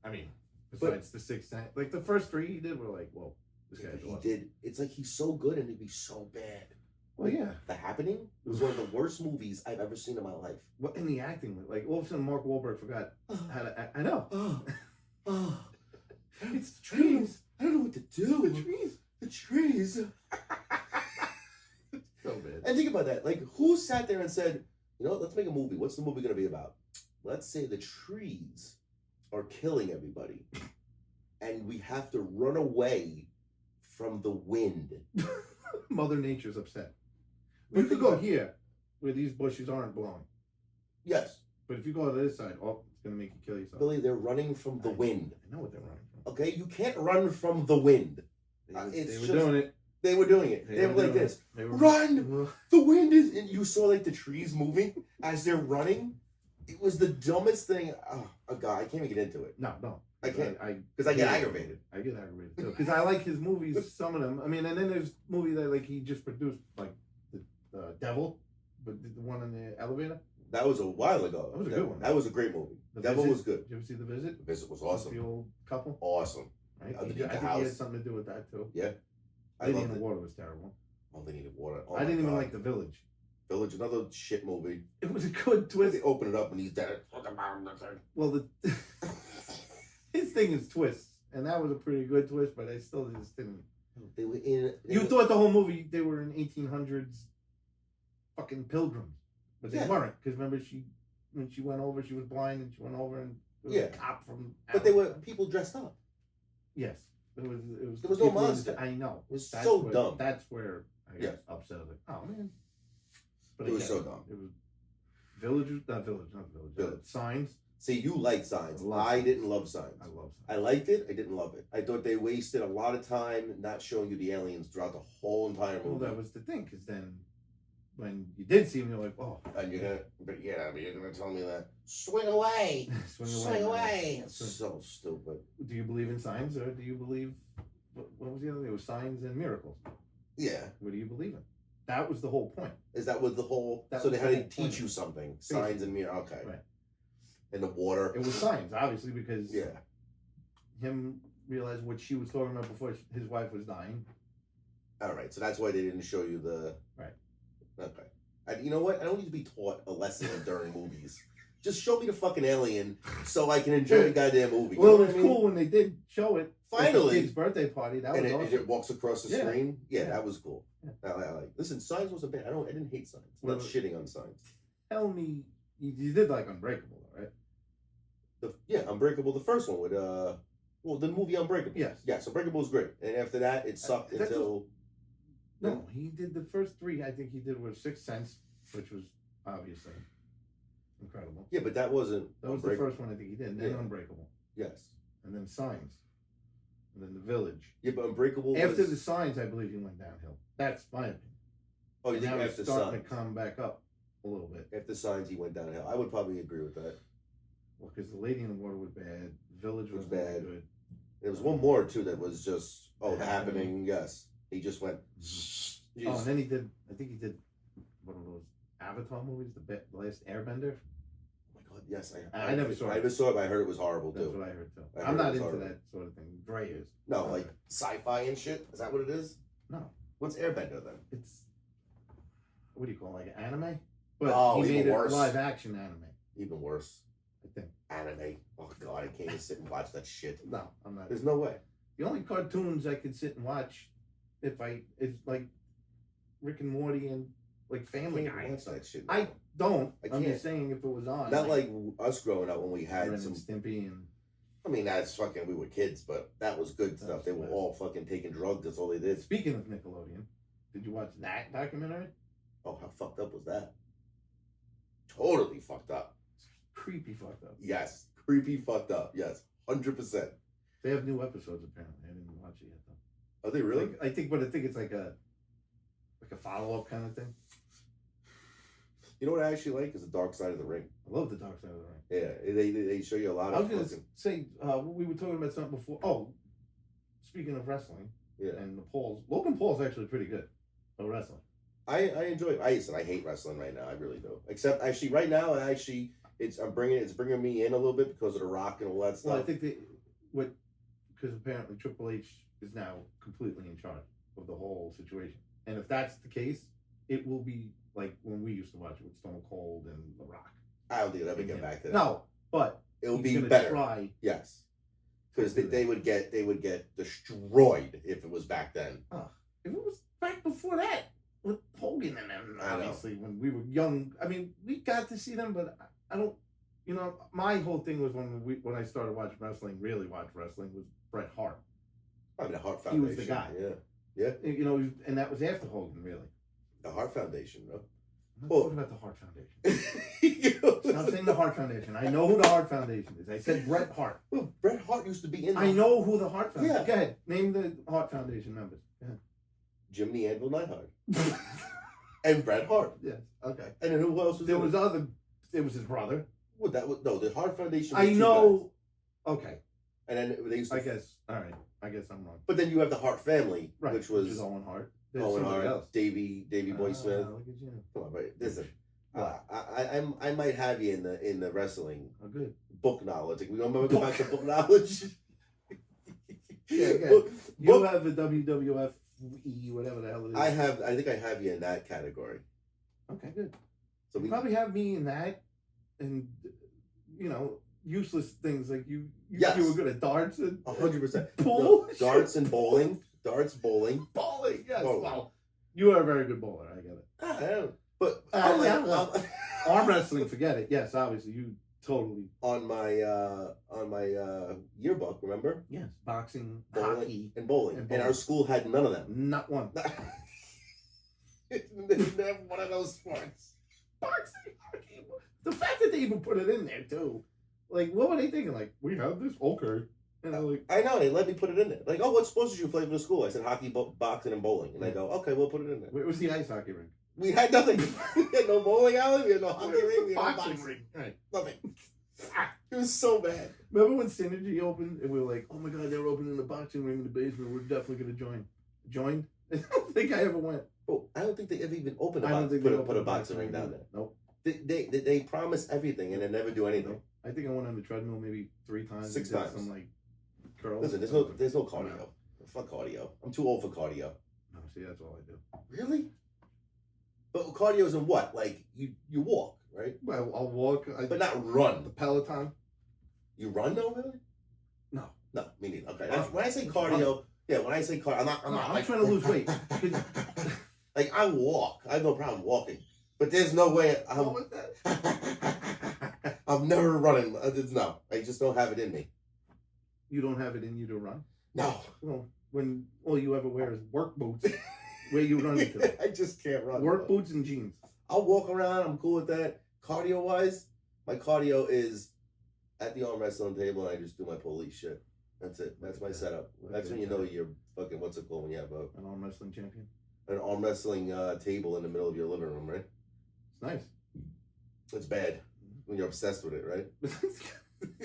I mean, besides the Sixth Sense, like the first three he did were like, whoa, this guy's He awesome. did. It's like he's so good and it'd be so bad. Well, yeah. The Happening was one of the worst movies I've ever seen in my life. What in the acting? Like all of a sudden, Mark Wahlberg forgot how to act. I know. It's the trees. I don't know what to do. The trees. The trees. So bad. And think about that. Like, who sat there and said, you know, let's make a movie. What's the movie going to be about? Let's say the trees are killing everybody, and we have to run away from the wind. Mother Nature's upset. We could go here, where these bushes aren't blowing. Yes, But if you go to this side, oh, it's gonna make you kill yourself. Billy, they're running from the wind. I know what they're running from. Okay, you can't run from the wind. They were, It's they were just- doing it. They were doing it. They were like doing this. it. They were Run! The wind is, and you saw like the trees moving as they're running. It was the dumbest thing. Oh God, I can't even get into it No. I can't. I because I get Yeah. aggravated. I get aggravated too because I like his movies. Some of them. I mean, and then there's movie that like he just produced, like the Devil, but the one in the elevator. That was a while ago. That was a good one. That was a great movie. The Devil Visit. was good. Did you ever see The Visit? The Visit was The awesome. old couple. Awesome. Right. Underneath I the think he house. had something to do with that too. Yeah. I Lady loved in the it. Water was terrible. Oh, they needed water. Oh, I my didn't even God. like The Village. Village. Another shit movie. It was a good Where twist. they open it up and he's dead. Well, his thing is twists, and that was a pretty good twist, but I still just didn't. They were in. You thought the whole movie they were in 1800s, fucking pilgrims, but they Yeah. weren't. Because remember, when she went over, she was blind, and she went over and there was Yeah. a cop from. But they were people dressed up. Yes, it was. There was no people in the- monster. I know. It was That's so where, dumb. That's where I Yeah. got upset. I was like, oh man. But It was again, so dumb. It was not village. Village. Signs. See, you like Signs. I love I Signs. didn't love Signs. I love I signs. liked it. I didn't love it. I thought they wasted a lot of time not showing you the aliens throughout the whole entire Well, movie. that was the thing, because then when you did see him, you're like, oh, And you're gonna, but you're gonna tell me that swing away, swing away. man. It's so stupid. Do you believe in signs, or do you believe what was the other thing? It was signs and miracles. Yeah, What do you believe in? That was the whole point. is that what the whole? That So they was had the to whole teach point. you something. Signs and mirror. Okay. Right. In the water. It was signs, obviously, because Yeah. him realized what she was talking about before his wife was dying. All right. So that's why they didn't show you the. Right. Okay. You know what? I don't need to be taught a lesson during movies. Just show me the fucking alien so I can enjoy the goddamn movie. You Well, know it what was I mean? cool when they did show it. at the Finally. kid's birthday party. That And was it, awesome. it walks across the Yeah. screen. Yeah, Yeah. that was cool. Yeah. I like. Listen, Signs wasn't bad. I didn't hate Signs. I'm Well, not shitting on Signs. Tell me, you did like Unbreakable, though, right? Unbreakable. The first one with the movie Unbreakable. Yes. Yes, Unbreakable was great, and after that, it sucked That's until. No, he did the first three. I think he did was Sixth Sense, which was obviously incredible. Yeah, but that wasn't. That was the Unbreakable. first one I think he did. And then Yeah. Unbreakable, Yes. and then Signs, and then The Village. Yeah, but Unbreakable. After was, the Signs, I believe he went downhill. That's my opinion. Oh, you And think now after he's starting Signs? to come back up a little bit. After Signs, he went downhill. I would probably agree with that. Well, because The Lady in the Water was bad. Village was Was bad. really good. There was one more too that was just The the Happening. happening. Yes, he just went. Oh, and then he did. I think he did one of those Avatar movies, the Last Airbender. Oh my God! Yes, I never saw it. I never saw it, but I heard it was horrible That's too. what I heard too. I I'm heard not it was into horrible. that sort of thing. Dre is. No, like sci-fi and shit. Is that what it is? No, What's Airbender then? it's what do you call it, like anime? But Oh, he even made worse. it live action anime. Even worse. I think. Anime. Oh God, I can't even sit and watch that shit. No, I'm not. There's no way. The only cartoons I could sit and watch, is like Rick and Morty and like Family Can't Guy. watch that shit. I don't. I I'm can't. just saying if it was on. Not like us growing up when we had Ren some. and Stimpy and I mean, that's fucking. We were kids, but that was good stuff. That's They were the all fucking taking drugs. That's all they did. speaking of Nickelodeon, did you watch that documentary? Oh, how fucked up was that? Totally fucked up. Creepy fucked up. Yes, creepy fucked up. Yes, 100%. They have new episodes apparently. I didn't watch it yet though. Are they really? I think it's like a follow up kind of thing. You know what I actually like is the dark side of the ring. I love the dark side of the ring. Yeah, they show you a lot I was of. gonna say we were talking about something before. Oh, speaking of wrestling, Yeah. and the Pauls, Logan Paul's actually pretty good at wrestling. I enjoy it. I hate wrestling right now. I really do. Except actually, right now, it's bringing me in a little bit because of the Rock and all that stuff. Well, I think because apparently Triple H is now completely in charge of the whole situation, and if that's the case, it will be like when we used to watch it with Stone Cold and The Rock. I don't think it'll ever get back to that. No, but it will he's be gonna better. Try. Yes, because they would get destroyed if it was back then. If it was back before that with Hogan and them, obviously when we were young. I mean, we got to see them, but I don't. You know, my whole thing was when I started watching wrestling, really watch wrestling, was Bret Hart. I mean, the Hart He Foundation. was the guy. Yeah. You know, and that was after Hogan, really. The Hart Foundation, bro. I'm not talking about the Hart Foundation. I'm saying the Hart Foundation. I know who the Hart Foundation is. I said Bret Hart. Well, Bret Hart used to be in. I know who the Hart Foundation. Yeah. Go ahead. Name the Hart Foundation members. Go ahead. Jim the Anvil Neidhart and Bret Hart. Yes. Okay. And then who else was There in was it? other. It was his brother. Well, the Hart Foundation. I was two know. guys. Okay. And then they used to. I guess. All right. I guess I'm wrong. But then you have the Hart family, Right. which was Owen Hart. There's Owen somebody Hart, else. Davy Boy Smith. Look at you. Come on, right? Listen, What? I might have you in the wrestling Oh, good. book knowledge. Like, we don't remember go back to book knowledge. Yeah, good. Book- You book- have the WWF, whatever the hell it is. I think I have you in that category. Okay, good. So You we probably have me in that, and you know, useless things like you Yes. were good at darts and 100%. pool, Darts and bowling. Darts, bowling. bowling. Yes, Bowling. well, you are a very good bowler. I get it. I don't. But Yeah. Arm wrestling, forget it. Yes, obviously you totally. on my yearbook, remember? Yes, boxing, Bowling hockey, and bowling. And And our bowling. school had none of them. not one. They didn't have one of those sports. Boxing, hockey. The fact that they even put it in there too, like, what were they thinking? Like, we have this, okay, and I'm like, I know, they let me put it in there. Like, oh, what sports did you play for the school? I said hockey, boxing, and bowling. And they go, okay, we'll put it in there. where was the ice hockey rink? We had nothing. We had no bowling alley, we had no hockey ring, we had no Boxing boxing. ring. Right. Nothing. It was so bad. Remember when Synergy opened and we were like, oh my god, they're opening the boxing ring in the basement. We're definitely gonna join. Joined? I don't think I ever went. Bro, I don't think they ever even opened I don't think they put opened a boxing ring down there. Nope. They promise everything and they never do anything. Nope. I think I went on the treadmill maybe 3 times. 6 and did times. Some like curls. Listen, there's no cardio. Fuck cardio. I'm too old for cardio. No, see, that's all I do. Really? But cardio's in what? Like you walk, right? Well, I'll walk. But not the run. Peloton. You run though, really? No. No, me neither. Okay. When I say cardio, yeah, when I say cardio, I'm not I'm like, trying to lose weight. Like I walk. I have no problem walking. But there's no way What was that? I'm never running. No, I just don't have it in me. You don't have it in you to run? No. Well, when all you ever wear is work boots, where you run into? I just can't run. Work boots and jeans. I'll walk around. I'm cool with that. Cardio wise, my cardio is at the arm wrestling table and I just do my police shit. That's it. That's my setup. That's when you know you're fucking, what's it called when you have An arm wrestling champion. an arm wrestling table in the middle of your living room, right? It's nice. It's bad when you're obsessed with it, right?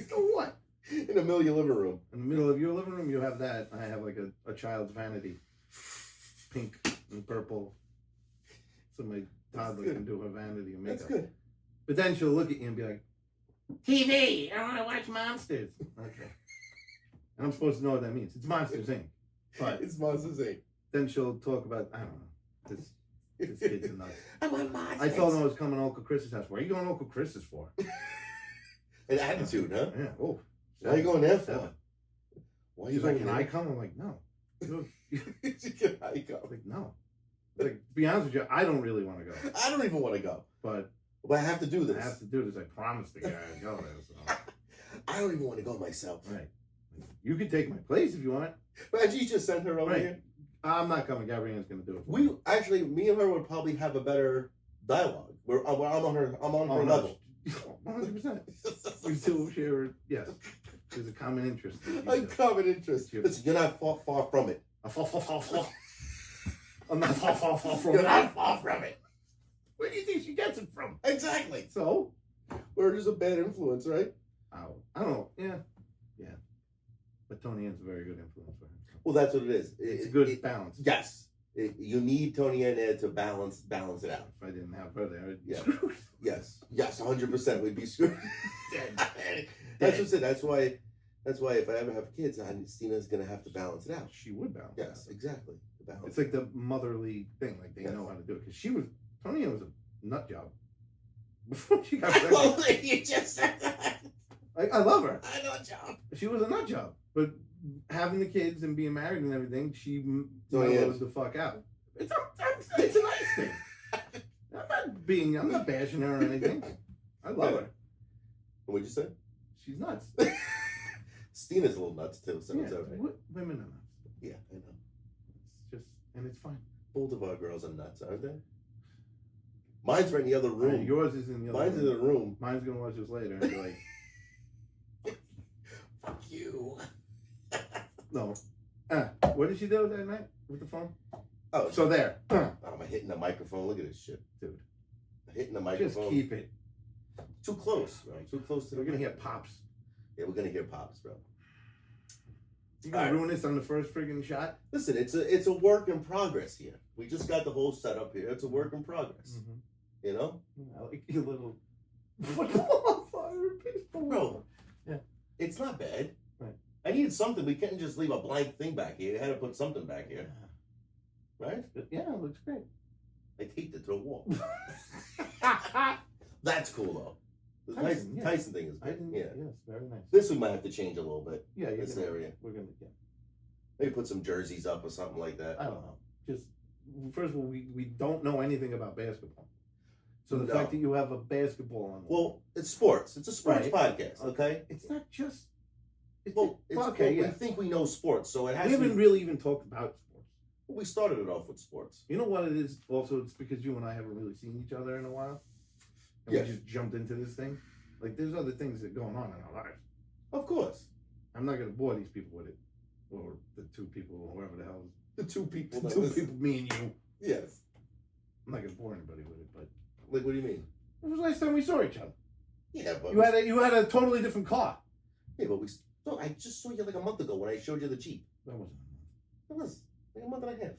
So what? In the middle of your living room. In the middle of your living room, you have that. I have like a child's vanity, pink and purple. So my toddler good. can do her vanity and makeup. That's good. But then she'll look at you and be like, TV, I want to watch Monsters. Okay. And I'm supposed to know what that means. It's Monsters Inc. But It's Monsters Inc. then she'll talk about, I don't know, this kid's a nut. I want Monsters. I told him I was coming to Uncle Chris's house. Where are you going to Uncle Chris's for? An attitude, huh? Yeah. Oh. Why are you going there for? Seven. Why are you She's like, going can I there? come? I'm like, no. Can I go? I'm like, no. Like, to be honest with you, I don't really want to go. I don't even want to go. But But I have to do this. I have to do this. I promised the guy I'd go there. So. I don't even want to go myself. Right. You can take my place if you want. But you just sent her over Right. here. I'm not coming. Gabrielle's going to do it. For We me. actually, me and her would probably have a better dialogue. I'm on her Oh, level. 100%. We still share, yes. There's a common interest. A common interest. Listen, you're not far from it. I'm not far from You're it. not far from it. Where do you think she gets it from? Exactly. So, Word is a bad influence, right? I don't know. Yeah. But Tony Ann's a very good influence for him. Well, that's what it is. It's a good balance. Yes. You need Tony Ann there to balance it out. If I didn't have her there, I'd be Yeah. screwed. Yes, 100%. We'd be screwed. That's what I said. That's why if I ever have kids, Stina's gonna have to balance it out. She would balance. Yes, exactly. The balance. It's like the motherly thing. Like they know how to do it. Because Tony Ann was a nut job before she got pregnant. You just said that. I love her. I know, John. She was a nut job, but having the kids and being married and everything, she Tony Ann. mellowed the fuck out. It's a nice thing. I'm not bashing her or anything. I love her. What'd you say? She's nuts. Stina's a little nuts too. So Yeah, it's okay. women are nuts. Yeah, I know. It's just, and it's fine. Both of our girls are nuts, aren't they? Mine's right in the other room. Yours is in the other Mine's in the room. Mine's gonna watch this later and be like, Fuck you. no. What did she do that night with the phone? Oh, So there. I'm hitting the microphone. Look at this shit, Dude. hitting the Just microphone. keep it. Too close, bro. Too close to the We're gonna hear microphone. pops. Yeah, we're gonna hear pops, bro. You gonna All right. ruin this on the first friggin' shot? Listen, it's a work in progress here. We just got the whole setup here. It's a work in progress. You know, I like your little football on fire baseball. bro. Yeah. It's not bad. Right. I needed something. We couldn't just leave a blank thing back here. I had to put something back here, right? Yeah, it looks great. I taped it to the wall. That's cool though. The Tyson, yeah. Tyson thing is I good. didn't. Yeah. Yes, very nice. This we might have to change a little bit. Yeah, this area. We're gonna. Yeah. Maybe put some jerseys up or something like that. I don't know. Just first of all, we don't know anything about basketball. So the No. fact that you have a basketball on. Well, it's sports. It's a sports Right. podcast, okay? It's not just. Well, okay, we yeah. think we know sports, so it We has to haven't be. really even talked about sports. We started it off with sports. You know what it is? Also, it's because you and I haven't really seen each other in a while. And Yes. we just jumped into this thing. Like, there's other things that are going on in our lives. Of course. I'm not going to bore these people with it. Or the two people, or whoever the hell. The two people The that two listen. people, me and you. Yes. I'm not going to bore anybody with it, but. Like, what do you mean? When was the last time we saw each other? Yeah, but You had a totally different car. yeah, but no, I just saw you like a month ago when I showed you the Jeep. That wasn't. It was like a month and a half.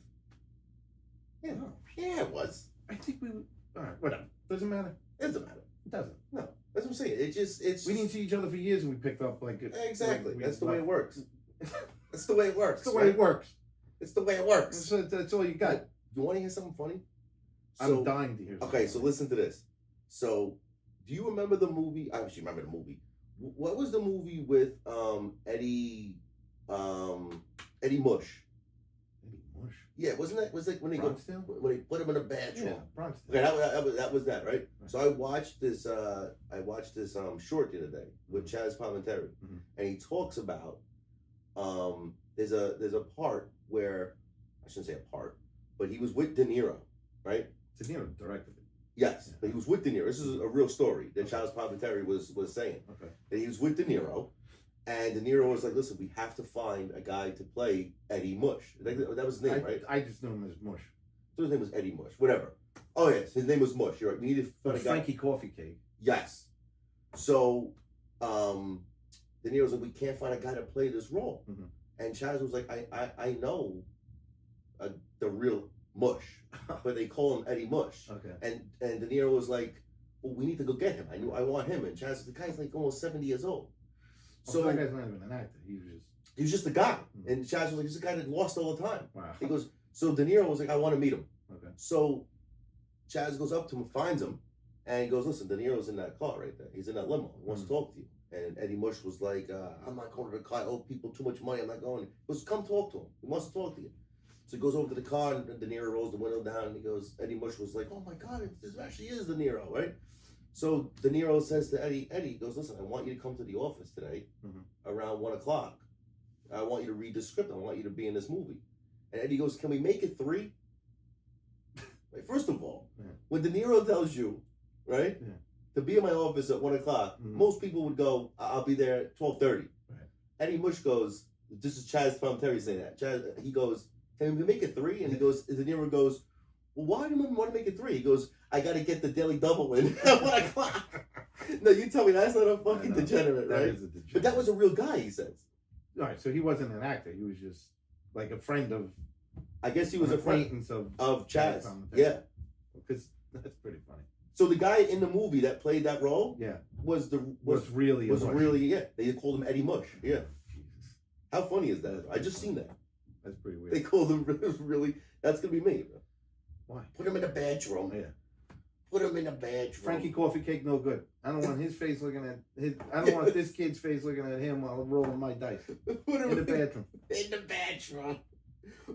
Yeah, No. yeah, it was. I think we. All right, whatever. Doesn't matter. It doesn't matter. It doesn't. No, that's what I'm saying. It's We didn't see each other for years, and we picked up like exactly. like, That's the way it works. That's the way it works. That's the way it works. It's the way it works. That's all you got. You want to hear something funny? I'm dying to hear. Okay, so listen to this. So, do you remember the movie? I actually remember the movie. What was the movie with Eddie Mush? Eddie Mush. Yeah, wasn't that was like when they Bronxdale? when they put him in a bad Yeah, trunk? Bronxdale. Okay, that was that, right? So I watched this short the other day with Chaz Palminteri, and he talks about there's a part where I shouldn't say a part, but he was with De Niro, right? De Niro directed it. Yes, but he was with De Niro. This is a real story that Chaz Palminteri was saying. Okay. That he was with De Niro, and De Niro was like, "Listen, we have to find a guy to play Eddie Mush." That was his name, right? I just knew him as Mush. So his name was Eddie Mush. Whatever. Oh yes, his name was Mush. You're right. We needed to But find a guy. Frankie Coffee Cake. Yes. So, De Niro's like, we can't find a guy to play this role, and Chaz was like, I know the real Mush, but they call him Eddie Mush. Okay. And De Niro was like, well, we need to go get him. I want him. And Chaz, the guy's like almost 70 years old. So that guy's not even an actor. He was just a guy. And Chaz was like, he's a guy that lost all the time. Wow. He goes, so De Niro was like, I want to meet him. Okay. So Chaz goes up to him, finds him, and he goes, listen, De Niro's in that car right there. He's in that limo. He wants to talk to you. And Eddie Mush was like, I'm not going to the car. I owe people too much money. I'm not going. He goes, come talk to him. He wants to talk to you. So he goes over to the car, and De Niro rolls the window down, and he goes, Eddie Mush was like, oh my God, this actually is De Niro, right? So De Niro says to Eddie, he goes, listen, I want you to come to the office today around 1 o'clock. I want you to read the script. I want you to be in this movie. And Eddie goes, can we make it 3? Like, first of all, when De Niro tells you, right, to be in my office at 1 o'clock, most people would go, I'll be there at 12:30. Right. Eddie Mush goes, this is Chaz Palminteri saying that. Chaz, he goes, can we make it 3? And he goes, De Niro goes, well, why do you want to make it 3? He goes, I got to get the daily double in at 1 o'clock. No, you tell me that's not a fucking degenerate, That right? is a degenerate. But that was a real guy, he says. All right, so he wasn't an actor. He was just like a friend of. I guess he was a friend acquaintance of Chaz. commentator. Yeah. Because that's pretty funny. So the guy in the movie that played that role Yeah. was really a mush. really, yeah. They called him Eddie Mush. Yeah. Jesus. How funny is that? I just seen that. That's pretty weird. They called him really. That's gonna be me. Why? Put him in the bedroom. Yeah. Put him in the bedroom. Frankie Coffee Cake, no good. I don't want his face looking at his. I don't want this kid's face looking at him while I'm rolling my dice Put him in the bedroom. In the bedroom.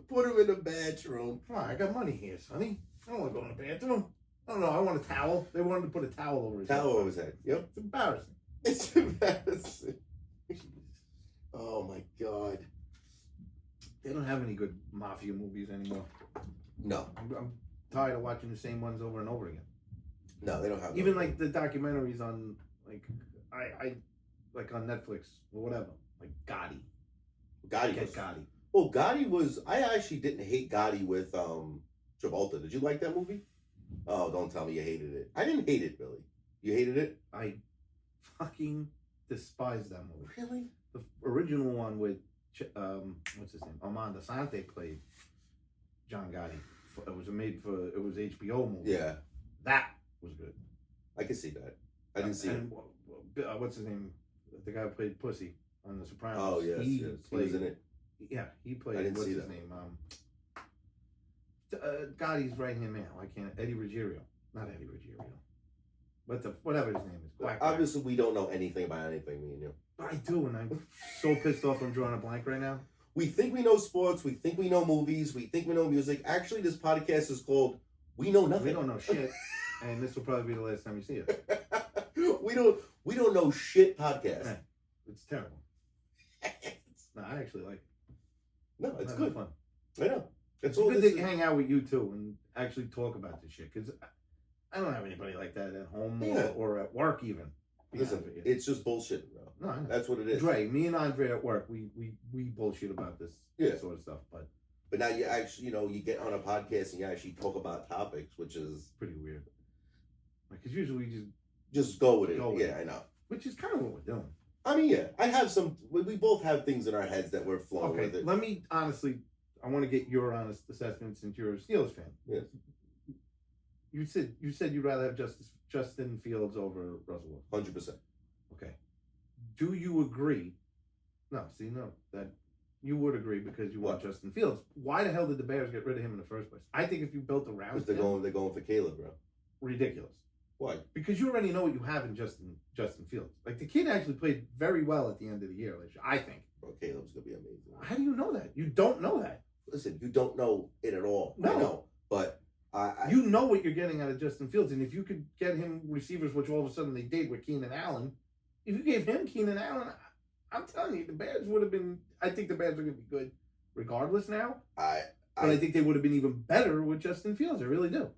Put him in the bedroom. Come on, I got money here, sonny. I don't want to go in the bathroom. I don't know. I want a towel. They wanted to put a towel over his head. Towel over his head. Yep. It's embarrassing. It's embarrassing. Oh my god. They don't have any good mafia movies anymore. No. I'm tired of watching the same ones over and over again. No, they don't have. Even like the documentaries on I like on Netflix or whatever. Like Gotti. Gotti. Get Gotti. Well, Gotti was. I actually didn't hate Gotti with Travolta. Did you like that movie? Oh, don't tell me you hated it. I didn't hate it, Billy. You hated it? I fucking despise that movie. Really? The original one with what's his name? Armando Sante played John Gotti. It was it was HBO movie. Yeah, That was good. I can see that. I didn't see and, it. What's his name? The guy who played Pussy on The Sopranos. Oh yes, he yes. played, He was in it. Yeah, he played. I didn't what's see his that. name? Gotti's right hand man. I can't. Eddie Ruggiero. Not Eddie Ruggiero. Whatever his name is. Quack, Obviously, we don't know anything about anything, me and you. I do, and I'm so pissed off. I'm drawing a blank right now. We think we know sports. We think we know movies. We think we know music. Actually, this podcast is called "We Know Nothing." We don't know shit, and this will probably be the last time you see it. we don't know shit podcast. Yeah, it's terrible. No, I actually like it. No, it's Having good. fun. I know. It's That's all good this to is. hang out with you too and actually talk about this shit because I don't have anybody like that at home Yeah. or at work even. Be Listen, honest with you. it's just bullshit, bro. No, I know. That's what it is. Dre, me and Andre at work, we bullshit about this Yeah. sort of stuff, but But now you actually, you get on a podcast and you actually talk about topics, which is pretty weird. Because usually we just go with it. Go with Yeah, it. I know. which is kind of what we're doing. I mean, yeah, I have some. We both have things in our heads that we're flowing Okay, with it. let me honestly, I want to get your honest assessment since you're a Steelers fan. Yes. You said you'd rather have Justin Fields over Russell Wilson. 100%. Okay. Do you agree? No, that you would agree because you want What? Justin Fields. Why the hell did the Bears get rid of him in the first place? I think if you built around Because him, they're going for Caleb, bro. ridiculous. Why? Because you already know what you have in Justin Fields. Like the kid actually played very well at the end of the year, I think. Bro, Caleb's gonna be amazing. How do you know that? You don't know that. Listen, you don't know it at all. No. I know, but I You know what you're getting out of Justin Fields, and if you could get him receivers, which all of a sudden they did with Keenan Allen, if you gave him Keenan Allen, I'm telling you, the Bears would have been. I think the Bears are going to be good, regardless now. But I think they would have been even better with Justin Fields. I really do.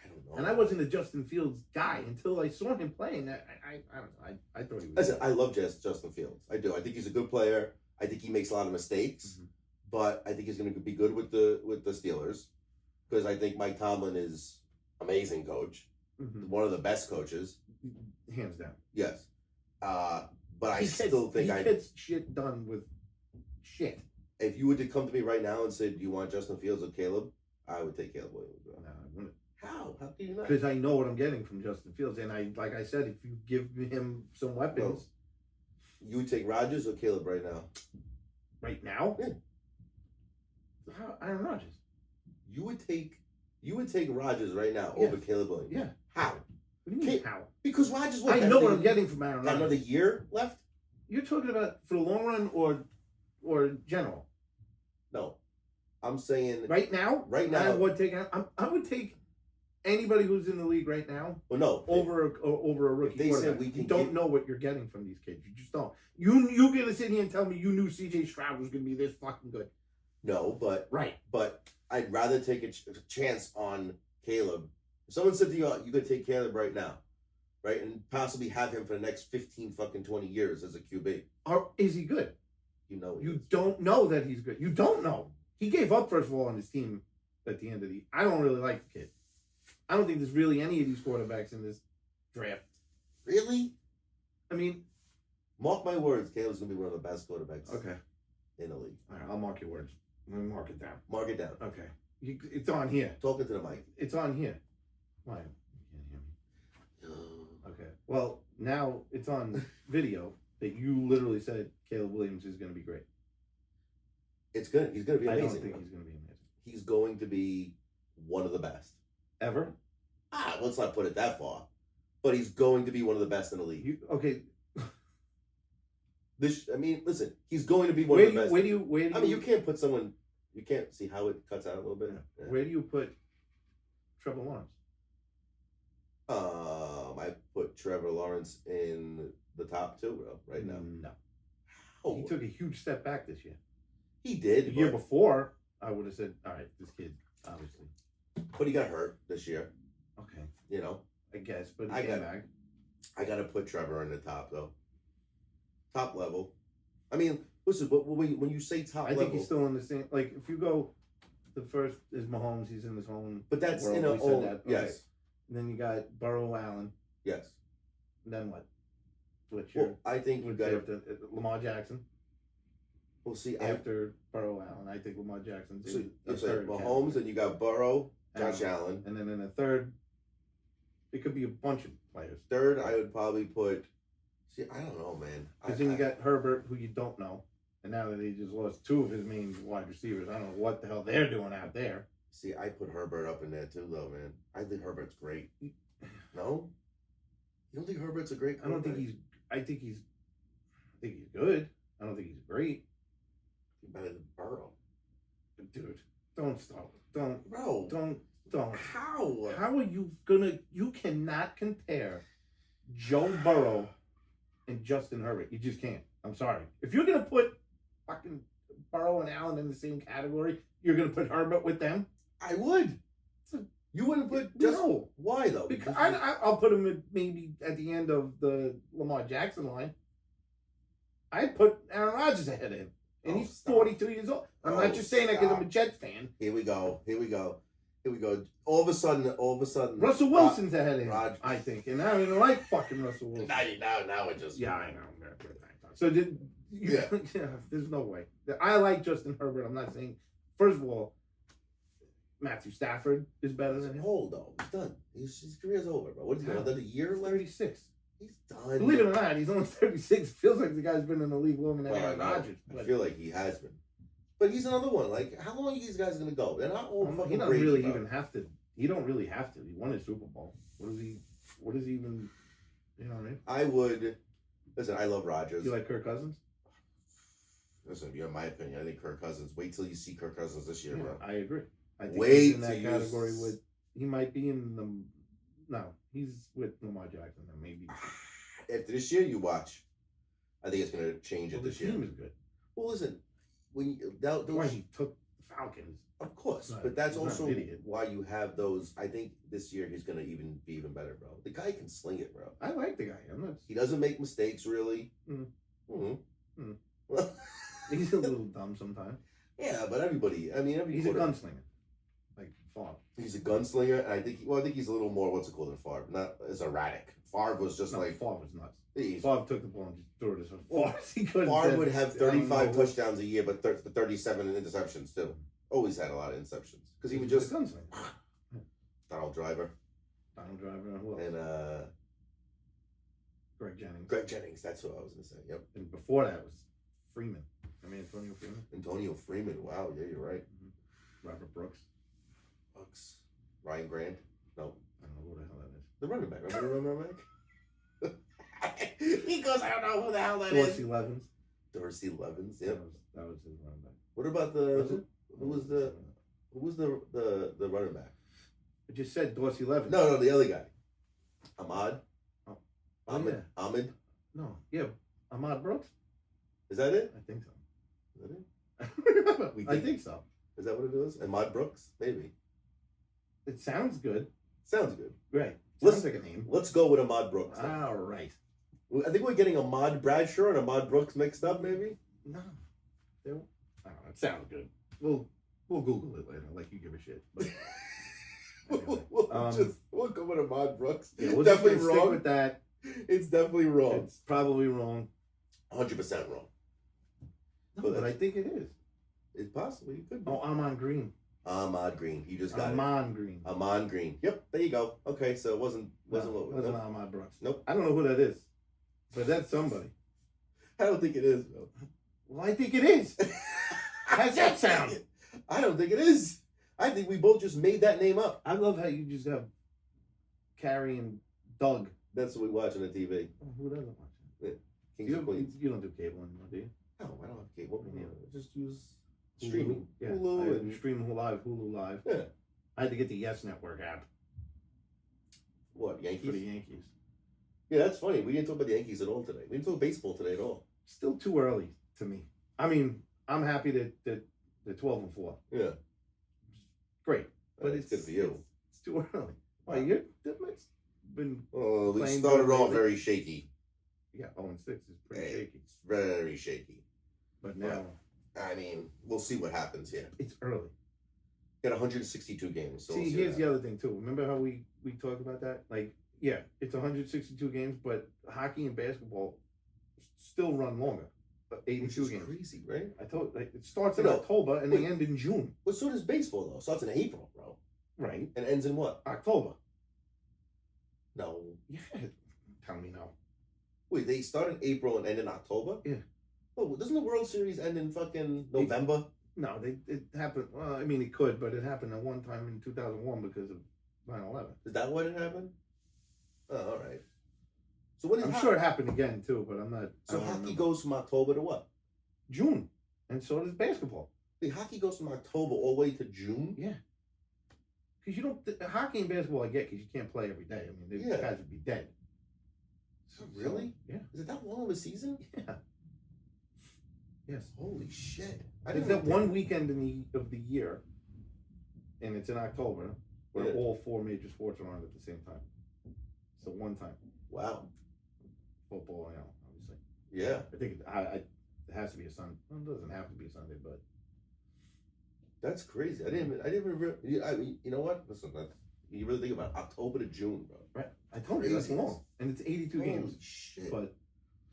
I don't know. And I wasn't a Justin Fields guy until I saw him playing. I don't know. I thought he was. Listen, I love Justin Fields. I do. I think he's a good player. I think he makes a lot of mistakes, but I think he's going to be good with the Steelers because I think Mike Tomlin is amazing coach, one of the best coaches, hands down. Yes, but I He still think he gets shit done with shit. if you were to come to me right now and say, "Do you want Justin Fields or Caleb?" I would take Caleb Williams. Bro. No, I wouldn't. How? How can you not? Because I know what I'm getting from Justin Fields, and like I said, if you give him some weapons You would take Rodgers or Caleb right now? right now, Yeah. Aaron Rodgers. You would take Rodgers right now Yeah. over Caleb Williams. Yeah. How? What do you mean how? Because Rodgers. I know what I'm getting from Aaron Got another Rodgers. year left? You're talking about for the long run or general? No, I'm saying Right now? Right now. I would take anybody who's in the league right now Well, no. over a rookie If they said quarterback. we You can don't give- know what you're getting from these kids. You just don't. You're gonna sit here and tell me you knew CJ Stroud was gonna be this fucking good. No, but Right. I'd rather take a chance on Caleb. If someone said to you, "You could take Caleb right now," right, and possibly have him for the next 15 fucking 20 years as a QB, Or is he good? you know. he You is. don't know that he's good. You don't know. He gave up, first of all, on his team at the end of the. I don't really like the kid. I don't think there's really any of these quarterbacks in this draft. Really? I mean, Mark my words, Caleb's gonna be one of the best quarterbacks okay, in the league. all right, I'll mark your words. Let me mark it down. Mark it down. Okay, it's on here. Talking to the mic. It's on here. Why? You can't hear me. Okay. Well, now it's on video that you literally said Caleb Williams is going to be great. It's good. He's gonna be I amazing. don't think bro. he's going to be amazing. He's going to be one of the best. Ever? Let's not put it that far. But he's going to be one of the best in the league. Okay. Listen, he's going to be one Where of the best. where do you you can't put someone. You can't see how it cuts out a little bit. Yeah. where do you put Trevor Lawrence? I put Trevor Lawrence in the top 2, bro, right now. No. Oh, He took a huge step back this year. he The did, year but, before, I would have said, all right, this kid, obviously. but he got hurt this year. Okay. You know, I guess, but he I came got- back. I gotta put Trevor in the top though. Top level. I mean, listen, but when you say top I level, think he's still in the same. Like, if you go, the first is Mahomes. He's in his own. but that's world. in a We said own. that. Okay. Yes, And then you got Burrow, Allen. yes. And then what? What's your? Well, I think you What's got your to. Lamar Jackson We'll see. after Burrow, Allen. I think Lamar Jackson's So in you a say third. Mahomes, and you got Burrow, Josh Allen. And then in a third, it could be a bunch of players. Third, I would probably put. See, I don't know, man. Because then you got Herbert, who you don't know. And now that he just lost 2 of his main wide receivers, I don't know what the hell they're doing out there. See, I put Herbert up in there too, though, man. I think Herbert's great. No, you don't think Herbert's a great? I don't think he's. I think he's good. I don't think he's great, He's better than Burrow, dude. Don't stop. Don't. bro. Don't. How? How are you gonna? You cannot compare Joe Burrow and Justin Herbert. You just can't. I'm sorry. If you're gonna put fucking Burrow and Allen in the same category, you're gonna put Herbert with them. I would. You wouldn't put just No, why though? because I'll put him at maybe at the end of the Lamar Jackson line. I'd put Aaron Rodgers ahead of him, and Oh, he's stop. 42 years old. I'm Oh, not just saying that because I'm a stop. Jets fan. Here we go. All of a sudden, Russell Wilson's ahead of him, Rodgers. I think, and I don't even like fucking Russell Wilson. Now it just. Yeah, I know. So did you, Yeah. yeah, there's no way. I like Justin Herbert. I'm not saying. First of all, Matthew Stafford is better than He's him. old though. He's done. His career's over, bro. What is he got? No. Another year left? 36. He's done. Believe it or not, he's only 36. Feels like the guy's been in the league longer than Well, I Aaron know. Rodgers. I But feel like he has been. But he's another one. Like, how long are these guys gonna go? They're not all he fucking doesn't Brady, really bro. even have to. He don't really have to. He won his Super Bowl. What does he even? You know what I mean? I would. Listen, I love Rodgers. You like Kirk Cousins? Listen, you have my opinion. I think Kirk Cousins. Wait till you see Kirk Cousins this year, bro. I agree. I think Wait he's in that till you category s- with. He might be in the. No, he's with Lamar Jackson. And maybe. After this year, you watch. I think it's gonna change Well, it the this year. team is good. Well, listen, when you, that, That's why those, he took the Falcons. of course, He's not- but that's he's not also an idiot. why you have those. I think this year he's gonna be even better, bro. The guy can sling it, bro. I like the guy. I'm not. He doesn't make mistakes, really. Mhm. Mm-hmm. Mhm. He's a little dumb sometimes. Yeah, but everybody. I mean, every He's a quarter- gunslinger, like Favre. He's a gunslinger, and I think he's a little more what's it called than Favre, not as erratic. Favre was just No, like Favre was nuts. he's, Favre took the ball and just threw it as far as he could. Favre would have I don't 35 know. touchdowns a year, but 37 interceptions too. Always had a lot of interceptions because he would was just a gunslinger. Donald Driver Donald Driver and who else? and Greg Jennings. Greg Jennings. That's what I was gonna say. Yep, And before that was Freeman. Antonio Freeman. Antonio Freeman. Wow, yeah, you're right. Robert Brooks. Bucks. Ryan Grant. No, I don't know who the hell that is. the running back. Remember the running back? He goes, I don't know who the hell that Dorsey is. Levens. Dorsey Levens. That Yep. was his running back. What about Was the it? who was the running back? I just said Dorsey Levens. No, the other guy. Ahmad. Oh, Ahmed. yeah. Ahmed. No. Yeah. Ahmad Brooks? Is that it? I think so. Is that it? We I think- think so. Is that what it was? Ahmad Brooks? Maybe. It sounds good. Sounds good. Right. Let's- Sounds like a name. Let's go with Ahmad Brooks. then. All right. I think we're getting Ahmad Bradshaw and Ahmad Brooks mixed up, maybe. No. I don't know. It sounds good. We'll We'll Google it later, like you give a shit. But anyway, we'll go with Ahmad Brooks. yeah, we'll Definitely just stick wrong. with that. It's definitely wrong. It's probably wrong. 100% wrong. No, but I think it is. It's possible. You could be. Oh, Ahman Green. Ahmad Green. You just got Ahman Green. it. Ahman Green. Yep, there you go. Okay, so it wasn't what wasn't nope. Ahmad Brooks. Nope. I don't know who that is, but that's somebody. I don't think it is, bro. Well, I think it is. How's that sound? I don't think it is. I think we both just made that name up. I love how you just have Carrie and Doug. That's what we watch on the TV. Oh, who doesn't watch it? Kings and Queens. You don't do cable anymore, do you? No, I don't have cable. Yeah. Just use Hulu. streaming. Yeah, Hulu I and stream Hulu Live. yeah. I had to get the Yes Network app What, Yankees? for the Yankees. Yeah, that's funny. We didn't talk about the Yankees at all today. We didn't talk baseball today at all. Still too early to me. I mean, I'm happy that they're 12-4. Yeah. Great, but it's good for you. It's too early. Why that Mets been Oh, we playing started good off lately. very shaky. 0-6 is pretty Hey, shaky. It's very shaky. But now I mean, we'll see what happens here. it's early. Got 162 games. So See, we'll see here's what the other thing too. Remember how we talked about that? Like, yeah, it's 162 games, but hockey and basketball still run longer. happens. 82 Which is games. crazy, right? I told like it starts in No. October and they end in June. But so does baseball, though. Starts in April, bro. Right. And ends in what? October. No. Yeah. Tell me no. Wait, they start in April and end in October? Yeah. Oh, doesn't the World Series end in fucking November? No, it happened. Well, I mean, it could, but it happened at one time in 2001 because of 9/11. Is that what it happened? Oh, all right. So what is I'm sure it happened again too, but I'm not. So I don't hockey remember. goes from October to what? June, and so does basketball. The hockey goes from October all the way to June? Yeah. Because you don't hockey and basketball I get because you can't play every day. I mean, these Yeah. guys would be dead. Really? Yeah. Is it that long of a season? Yeah. Yes. Holy shit. I There's didn't that one weekend of the year, and it's in October, where Yeah. all four major sports are on at the same time. So one time, Wow. football, obviously. Yeah. I think it has to be a Sunday. Well, it doesn't have to be a Sunday, but That's crazy. I didn't even I mean, you know what? Listen, you really think about it, October to June, bro. right. I told you that's Craziness. long, and it's 82 Holy games, shit. but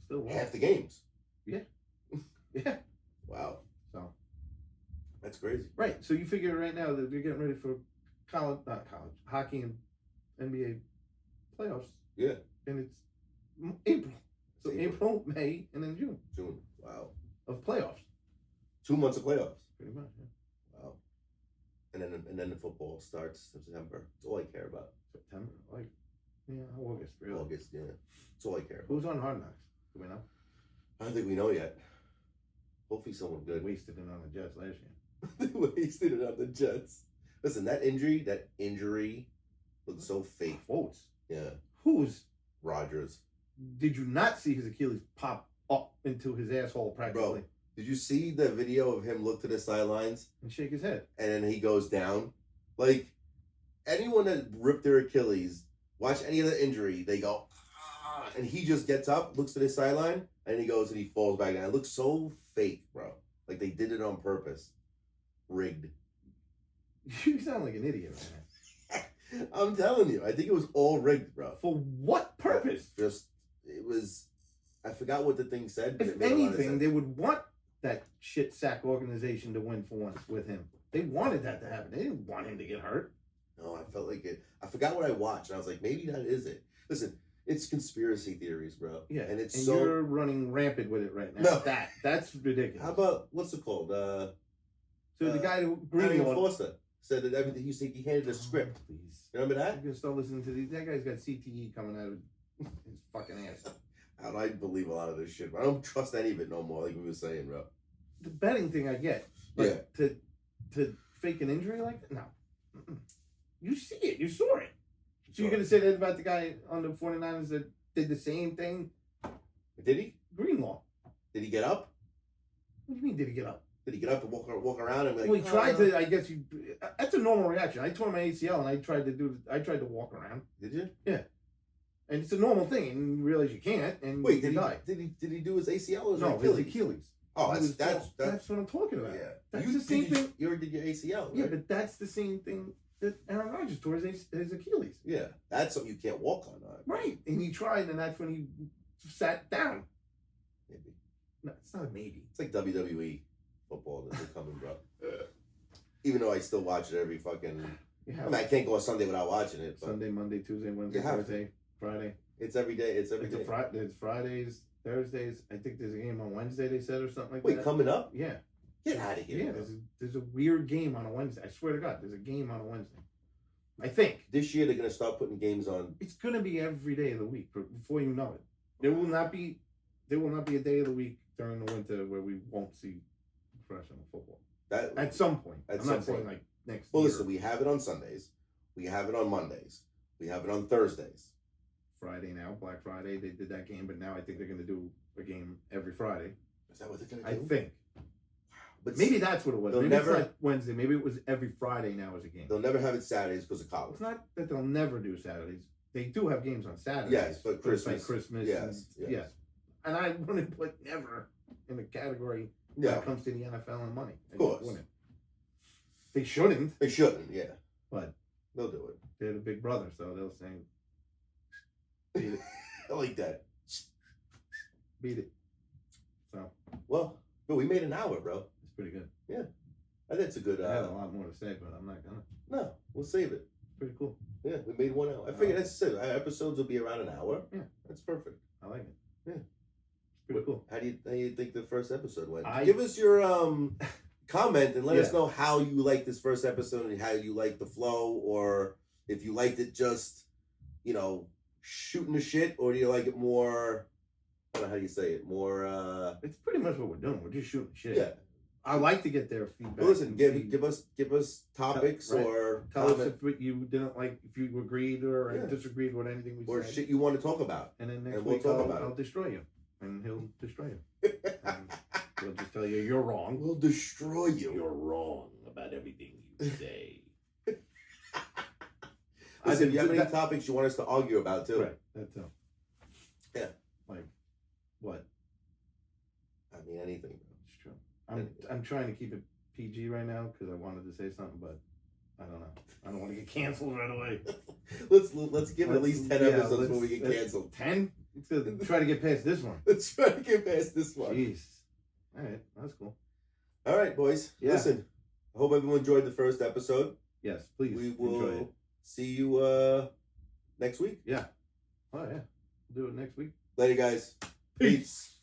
still long. Half the games. Yeah. Wow. So That's crazy. right. So you figure right now that they're getting ready for hockey and NBA playoffs. Yeah. And it's April. So It's April, May, and then June June. Wow. of playoffs. 2 months of playoffs. Pretty much. Yeah. Wow. And then the football starts in September. That's all I care about. September, like August, really. August, yeah. That's all I care about. Who's on Hard Knocks? Do we know? I don't think we know yet. Hopefully someone They good. wasted it on the Jets last year. They wasted it on the Jets. Listen, that injury looked so fake. Quotes. Yeah. Who's? Rodgers. Did you not see his Achilles pop up into his asshole practically Did you see the video of him look to the sidelines and shake his head? and then he goes down? Like, anyone that ripped their Achilles, watch any other injury, they go, ah, and he just gets up, looks to the sideline, and he goes and he falls back down. It looks so fake, bro. Like they did it on purpose. Rigged. You sound like an idiot right now. I'm telling you, I think it was all rigged, bro. For what purpose? It was, I forgot what the thing said. But If it made a lot of anything, sense. they would want that shit sack organization to win for once with him. They wanted that to happen. They didn't want him to get hurt. No, I felt like it. I forgot what I watched, and I was like, maybe that is it. Listen, it's conspiracy theories, bro. Yeah, and it's and so. you're running rampant with it right now. No. That's ridiculous. How about what's it called? So the guy who Arian Greenlaw Foster said that everything he handed a script. Please, Remember I'm that? gonna start listening to these. That guy's got CTE coming out of his fucking ass. I believe a lot of this shit, but I don't trust any of it no more. Like we were saying, bro. The betting thing I get, but to fake an injury like that, no. Mm-mm. You see it, you saw it. So you're gonna say that about the guy on the 49ers that did the same thing? Did he? Greenlaw. Did he get up? What do you mean? Did he get up? Did he get up and walk around and be like? Well, he tried "Ah." to. I guess you. That's a normal reaction. I tore my ACL and I tried to walk around, Did you? and it's a normal thing. And you realize you can't, and Wait, you did die. he do his ACL or his No, Achilles? his Achilles. Oh, He was that's that's what I'm talking about. yeah. That's you the same thing. You already did your ACL. Yeah, Right? but that's the same thing that Aaron Rodgers tore his Achilles. Yeah, that's something you can't walk on. Right, and he tried, and that's when he sat down. Maybe No, it's not a maybe. it's like WWE football that they're coming, bro. Even though I still watch it every fucking. You I have mean, I can't go on Sunday without watching it. But Sunday, Monday, Tuesday, Wednesday, You have to. Thursday, Friday. it's every day. It's every It's day. There's Fridays, Thursdays. I think there's a game on Wednesday. They said or something like Wait, that. coming up? Yeah, Get out of here. yeah. bro. There's a weird game on a Wednesday. I swear to God, there's a game on a Wednesday. I think This year they're gonna start putting games on. it's gonna be every day of the week before you know it. There will not be a day of the week during the winter where we won't see professional football. That At some point. At I'm some not saying point. like next well, year. listen, we have it on Sundays, we have it on Mondays, we have it on Thursdays. Friday now, Black Friday, they did that game, but now I think they're gonna do a game every Friday. Is that what they're I gonna do? think. But Maybe that's what it was. they'll Maybe never- it's not Wednesday. Maybe it was every Friday now is a game. they'll never have it Saturdays because of college. It's not that they'll never do Saturdays. They do have games on Saturdays. Yes, but it's like Christmas. Christmas. Yes, and, yes. And I wouldn't put never in the category when Yeah, it comes to the NFL and money. I Of course. wouldn't. They shouldn't, they shouldn't. Yeah, but they'll do it. they're the big brother, so they'll say, beat it, I like that. beat it. So Well, but we made an hour, bro. it's pretty good. I think it's a good. I have a lot more to say, but I'm not gonna. No, we'll save it. Pretty cool. Yeah, we made 1 hour. I figured that's it. Our episodes will be around an hour. Yeah. That's perfect. I like it. Yeah. It's pretty cool. How do you think the first episode went? I- Give us your comment and let us Yeah. know how you like this first episode and how you like the flow, or if you liked it just, shooting the shit, or do you like it more? I don't know how you say it. More. It's pretty much what we're doing. We're just shooting shit. Yeah. I like to get their feedback. Well, listen, and see- give us topics Right. or Tell us comment if what you didn't like, if you agreed or Yeah. disagreed with anything we or said. shit you want to talk about. And then next and we'll week talk about I'll it. destroy you, and he'll destroy you. And he'll just tell you you're wrong. We'll destroy you. You're wrong about everything you say. Listen, if you have that- any topics you want us to argue about too. Right. That's all. Yeah. Like what? I mean, anything. It's true. I'm trying to keep it PG right now because I wanted to say something, but I don't know. I don't want to get canceled right away. Let's give it at least 10 episodes let's- before we get let's- canceled. 10? Let's go try to get past this one. Let's try to get past this one. Jeez. All right, that's cool. All right, boys. Yeah. Listen, I hope everyone enjoyed the first episode. Yes, please We enjoy will it. see you next week. Oh yeah, we'll do it next week. Later, guys. Peace.